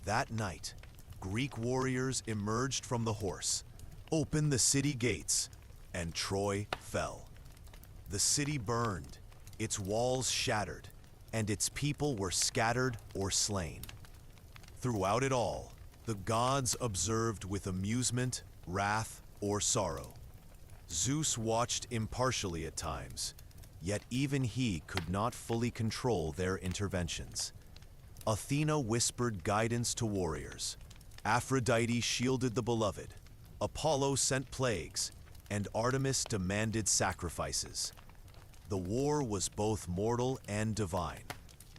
That night, Greek warriors emerged from the horse, opened the city gates, and Troy fell. The city burned, its walls shattered, and its people were scattered or slain. Throughout it all, the gods observed with amusement, wrath, or sorrow. Zeus watched impartially at times, yet even he could not fully control their interventions. Athena whispered guidance to warriors. Aphrodite shielded the beloved. Apollo sent plagues, and Artemis demanded sacrifices. The war was both mortal and divine,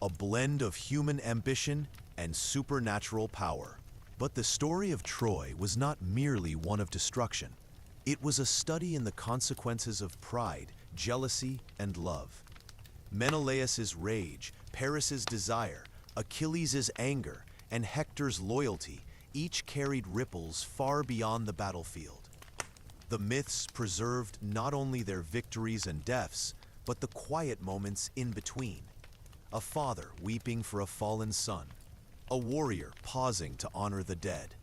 a blend of human ambition and supernatural power. But the story of Troy was not merely one of destruction. It was a study in the consequences of pride, jealousy, and love. Menelaus's rage, Paris's desire, Achilles' anger, and Hector's loyalty each carried ripples far beyond the battlefield. The myths preserved not only their victories and deaths, but the quiet moments in between. A father weeping for a fallen son, a warrior pausing to honor the dead,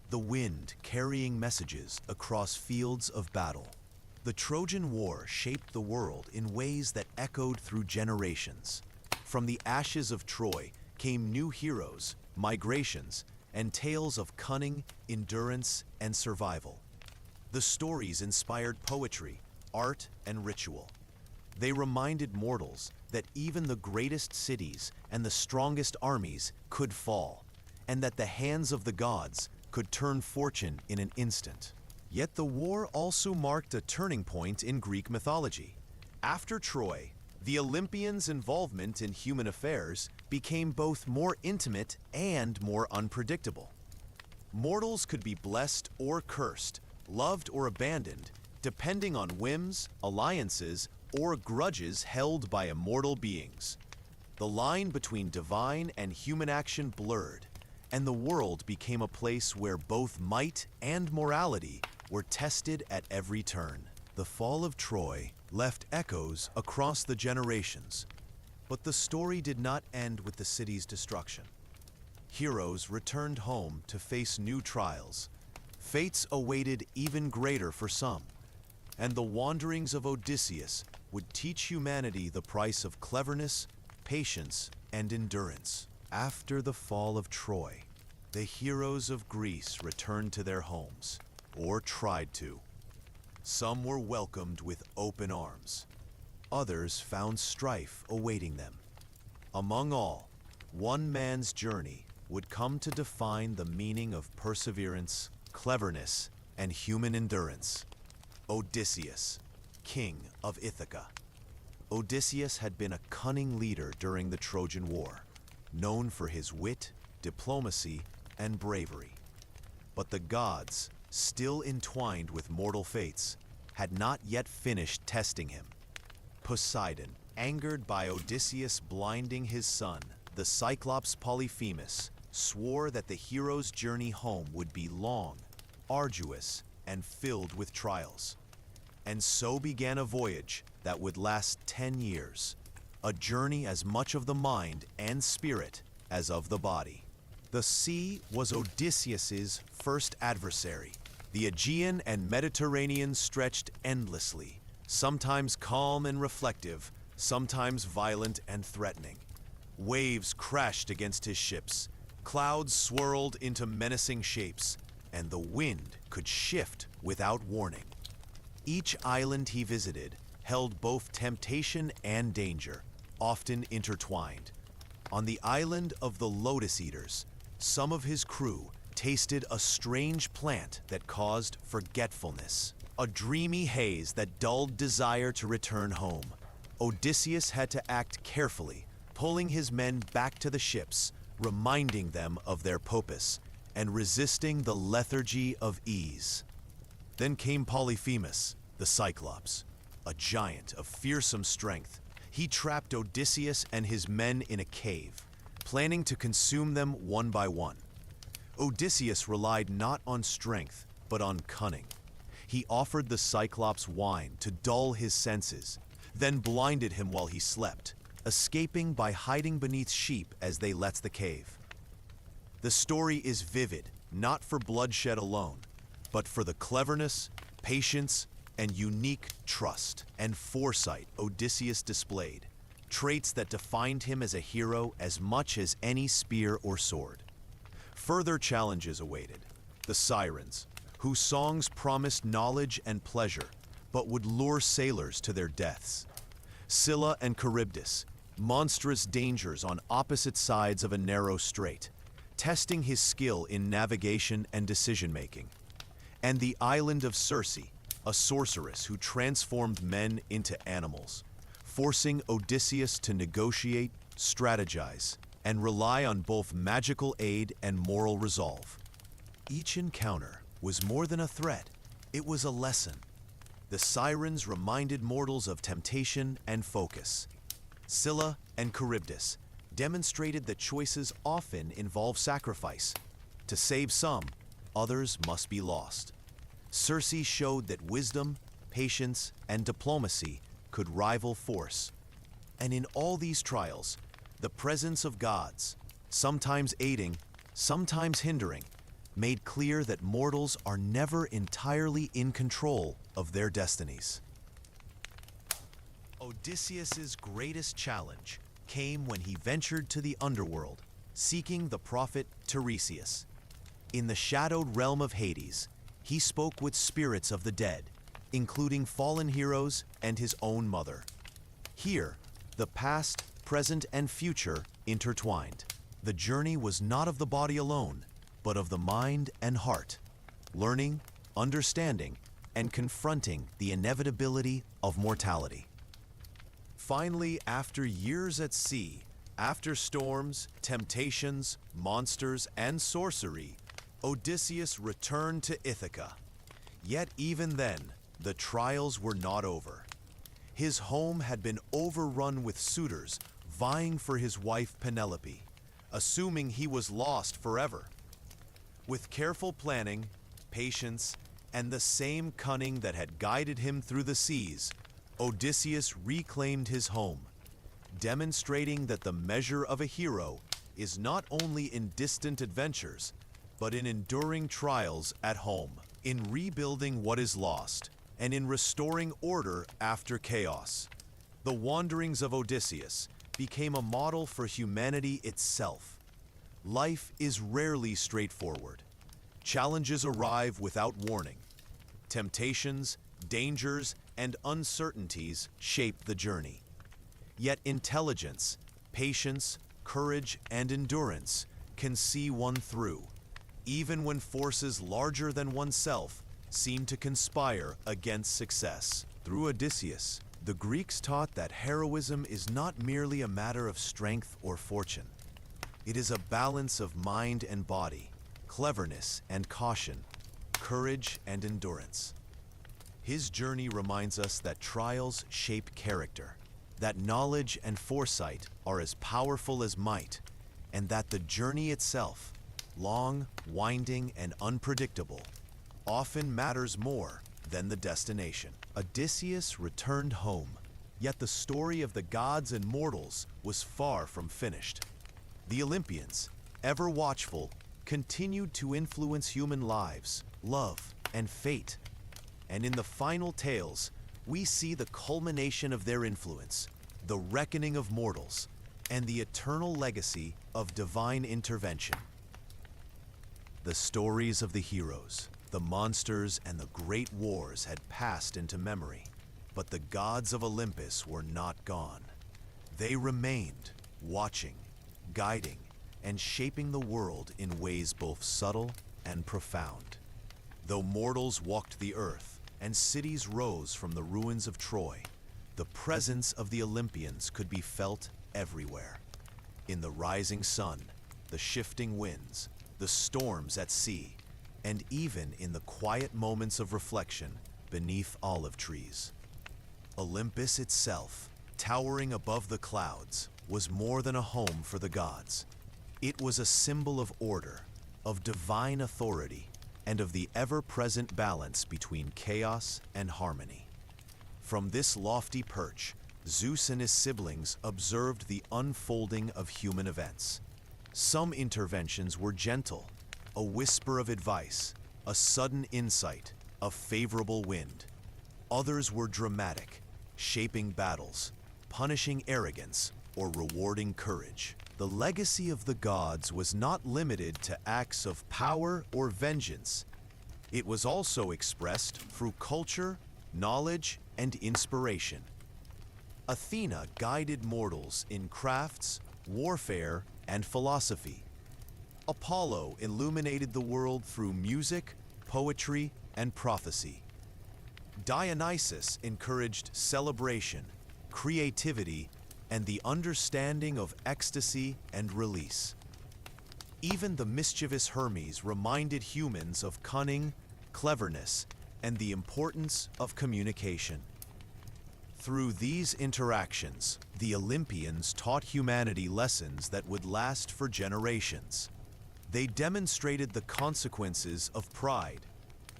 the wind carrying messages across fields of battle. The Trojan War shaped the world in ways that echoed through generations. From the ashes of Troy came new heroes, migrations, and tales of cunning, endurance, and survival. The stories inspired poetry, art, and ritual. They reminded mortals that even the greatest cities and the strongest armies could fall, and that the hands of the gods could turn fortune in an instant. Yet the war also marked a turning point in Greek mythology. After Troy, the Olympians' involvement in human affairs became both more intimate and more unpredictable. Mortals could be blessed or cursed, loved or abandoned, depending on whims, alliances, or grudges held by immortal beings. The line between divine and human action blurred, and the world became a place where both might and morality were tested at every turn. The fall of Troy left echoes across the generations, but the story did not end with the city's destruction. Heroes returned home to face new trials. Fates awaited even greater for some, and the wanderings of Odysseus would teach humanity the price of cleverness, patience, and endurance. After the fall of Troy, the heroes of Greece returned to their homes, or tried to. Some were welcomed with open arms. Others found strife awaiting them. Among all, one man's journey would come to define the meaning of perseverance, cleverness, and human endurance. Odysseus, king of Ithaca. Odysseus had been a cunning leader during the Trojan War, known for his wit, diplomacy, and bravery. But the gods, still entwined with mortal fates, had not yet finished testing him. Poseidon, angered by Odysseus blinding his son, the Cyclops Polyphemus, swore that the hero's journey home would be long, arduous, and filled with trials. And so began a voyage that would last 10 years, a journey as much of the mind and spirit as of the body. The sea was Odysseus's first adversary. The Aegean and Mediterranean stretched endlessly, sometimes calm and reflective, sometimes violent and threatening. Waves crashed against his ships, clouds swirled into menacing shapes, and the wind could shift without warning. Each island he visited held both temptation and danger, often intertwined. On the island of the Lotus Eaters, some of his crew tasted a strange plant that caused forgetfulness, a dreamy haze that dulled desire to return home. Odysseus had to act carefully, pulling his men back to the ships, reminding them of their purpose, and resisting the lethargy of ease. Then came Polyphemus, the Cyclops, a giant of fearsome strength. He trapped Odysseus and his men in a cave, planning to consume them one by one. Odysseus relied not on strength, but on cunning. He offered the Cyclops wine to dull his senses, then blinded him while he slept, escaping by hiding beneath sheep as they left the cave. The story is vivid, not for bloodshed alone, but for the cleverness, patience, and unique trust and foresight Odysseus displayed, traits that defined him as a hero as much as any spear or sword. Further challenges awaited: the Sirens, whose songs promised knowledge and pleasure, but would lure sailors to their deaths. Scylla and Charybdis, monstrous dangers on opposite sides of a narrow strait, testing his skill in navigation and decision-making. And the island of Circe, a sorceress who transformed men into animals, forcing Odysseus to negotiate, strategize, and rely on both magical aid and moral resolve. Each encounter was more than a threat, it was a lesson. The Sirens reminded mortals of temptation and focus. Scylla and Charybdis demonstrated that choices often involve sacrifice. To save some, others must be lost. Circe showed that wisdom, patience, and diplomacy could rival force. And in all these trials, the presence of gods, sometimes aiding, sometimes hindering, made clear that mortals are never entirely in control of their destinies. Odysseus's greatest challenge came when he ventured to the underworld, seeking the prophet Tiresias. In the shadowed realm of Hades, he spoke with spirits of the dead, including fallen heroes and his own mother. Here, the past, present, and future intertwined. The journey was not of the body alone, but of the mind and heart, learning, understanding, and confronting the inevitability of mortality. Finally, after years at sea, after storms, temptations, monsters, and sorcery, Odysseus returned to Ithaca. Yet even then, the trials were not over. His home had been overrun with suitors vying for his wife Penelope, assuming he was lost forever. With careful planning, patience, and the same cunning that had guided him through the seas, Odysseus reclaimed his home, demonstrating that the measure of a hero is not only in distant adventures, but in enduring trials at home, in rebuilding what is lost, and in restoring order after chaos. The wanderings of Odysseus became a model for humanity itself. Life is rarely straightforward. Challenges arrive without warning. Temptations, dangers, and uncertainties shape the journey. Yet intelligence, patience, courage, and endurance can see one through, even when forces larger than oneself seem to conspire against success. Through Odysseus, the Greeks taught that heroism is not merely a matter of strength or fortune. It is a balance of mind and body, cleverness and caution, courage and endurance. His journey reminds us that trials shape character, that knowledge and foresight are as powerful as might, and that the journey itself, long, winding, and unpredictable, often matters more than the destination. Odysseus returned home, yet the story of the gods and mortals was far from finished. The Olympians, ever watchful, continued to influence human lives, love, and fate. And in the final tales, we see the culmination of their influence, the reckoning of mortals, and the eternal legacy of divine intervention. The stories of the heroes, the monsters, and the great wars had passed into memory, but the gods of Olympus were not gone. They remained, watching, guiding, and shaping the world in ways both subtle and profound. Though mortals walked the earth, and cities rose from the ruins of Troy, the presence of the Olympians could be felt everywhere. In the rising sun, the shifting winds, the storms at sea, and even in the quiet moments of reflection beneath olive trees. Olympus itself, towering above the clouds, was more than a home for the gods. It was a symbol of order, of divine authority, and of the ever-present balance between chaos and harmony. From this lofty perch, Zeus and his siblings observed the unfolding of human events. Some interventions were gentle, a whisper of advice, a sudden insight, a favorable wind. Others were dramatic, shaping battles, punishing arrogance, or rewarding courage. The legacy of the gods was not limited to acts of power or vengeance. It was also expressed through culture, knowledge, and inspiration. Athena guided mortals in crafts, warfare, and philosophy. Apollo illuminated the world through music, poetry, and prophecy. Dionysus encouraged celebration, creativity, and the understanding of ecstasy and release. Even the mischievous Hermes reminded humans of cunning, cleverness, and the importance of communication. Through these interactions, the Olympians taught humanity lessons that would last for generations. They demonstrated the consequences of pride,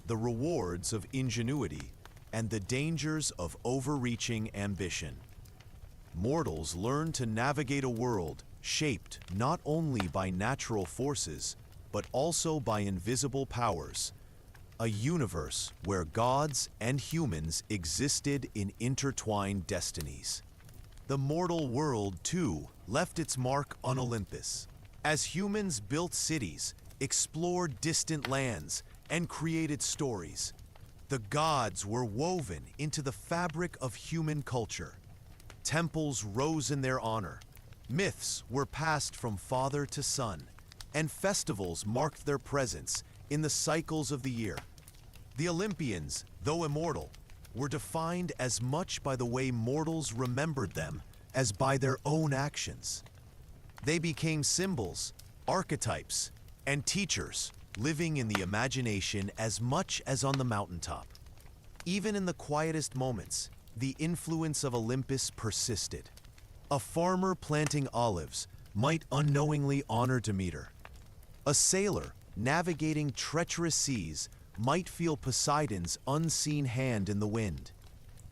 the rewards of ingenuity, and the dangers of overreaching ambition. Mortals learned to navigate a world shaped not only by natural forces, but also by invisible powers. A universe where gods and humans existed in intertwined destinies. The mortal world, too, left its mark on Olympus. As humans built cities, explored distant lands, and created stories, the gods were woven into the fabric of human culture. Temples rose in their honor, myths were passed from father to son, and festivals marked their presence in the cycles of the year. The Olympians, though immortal, were defined as much by the way mortals remembered them as by their own actions. They became symbols, archetypes, and teachers, living in the imagination as much as on the mountaintop. Even in the quietest moments, the influence of Olympus persisted. A farmer planting olives might unknowingly honor Demeter. A sailor navigating treacherous seas might feel Poseidon's unseen hand in the wind.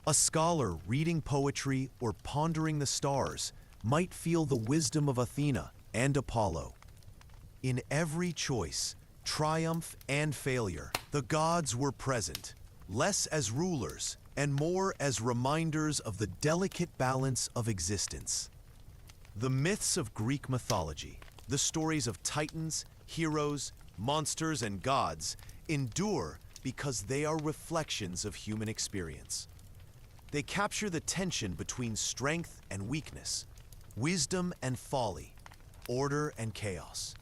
A scholar reading poetry or pondering the stars might feel the wisdom of Athena and Apollo. In every choice, triumph and failure, the gods were present, less as rulers and more as reminders of the delicate balance of existence. The myths of Greek mythology, the stories of titans, heroes, monsters, and gods, endure because they are reflections of human experience. They capture the tension between strength and weakness, wisdom and folly, order and chaos.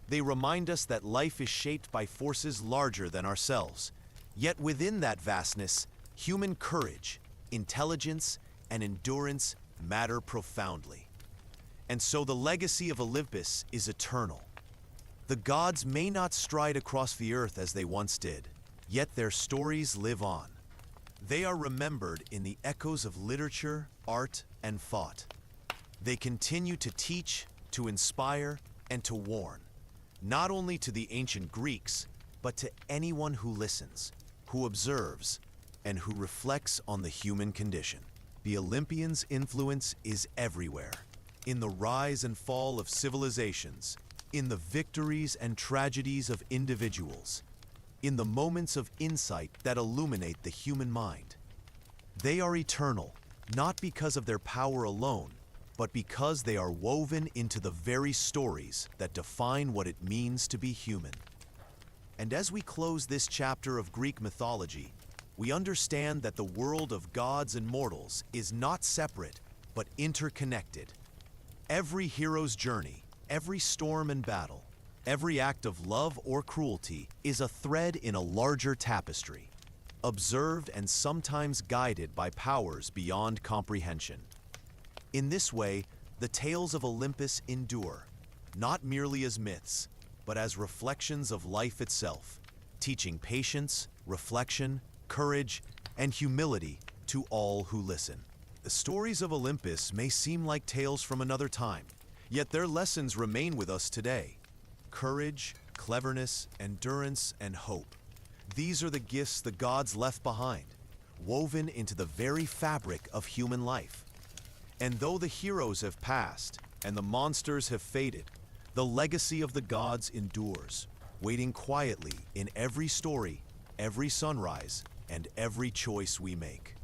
They remind us that life is shaped by forces larger than ourselves, yet within that vastness, human courage, intelligence, and endurance matter profoundly. And so the legacy of Olympus is eternal. The gods may not stride across the earth as they once did, yet their stories live on. They are remembered in the echoes of literature, art, and thought. They continue to teach, to inspire, and to warn, not only to the ancient Greeks, but to anyone who listens, who observes, and who reflects on the human condition. The Olympians' influence is everywhere, in the rise and fall of civilizations, in the victories and tragedies of individuals, in the moments of insight that illuminate the human mind. They are eternal, not because of their power alone, but because they are woven into the very stories that define what it means to be human. And as we close this chapter of Greek mythology, we understand that the world of gods and mortals is not separate, but interconnected. Every hero's journey, every storm and battle, every act of love or cruelty is a thread in a larger tapestry, observed and sometimes guided by powers beyond comprehension. In this way, the tales of Olympus endure, not merely as myths, but as reflections of life itself, teaching patience, reflection, courage, and humility to all who listen. The stories of Olympus may seem like tales from another time, yet their lessons remain with us today. Courage, cleverness, endurance, and hope. These are the gifts the gods left behind, woven into the very fabric of human life. And though the heroes have passed and the monsters have faded, the legacy of the gods endures, waiting quietly in every story, every sunrise, and every choice we make.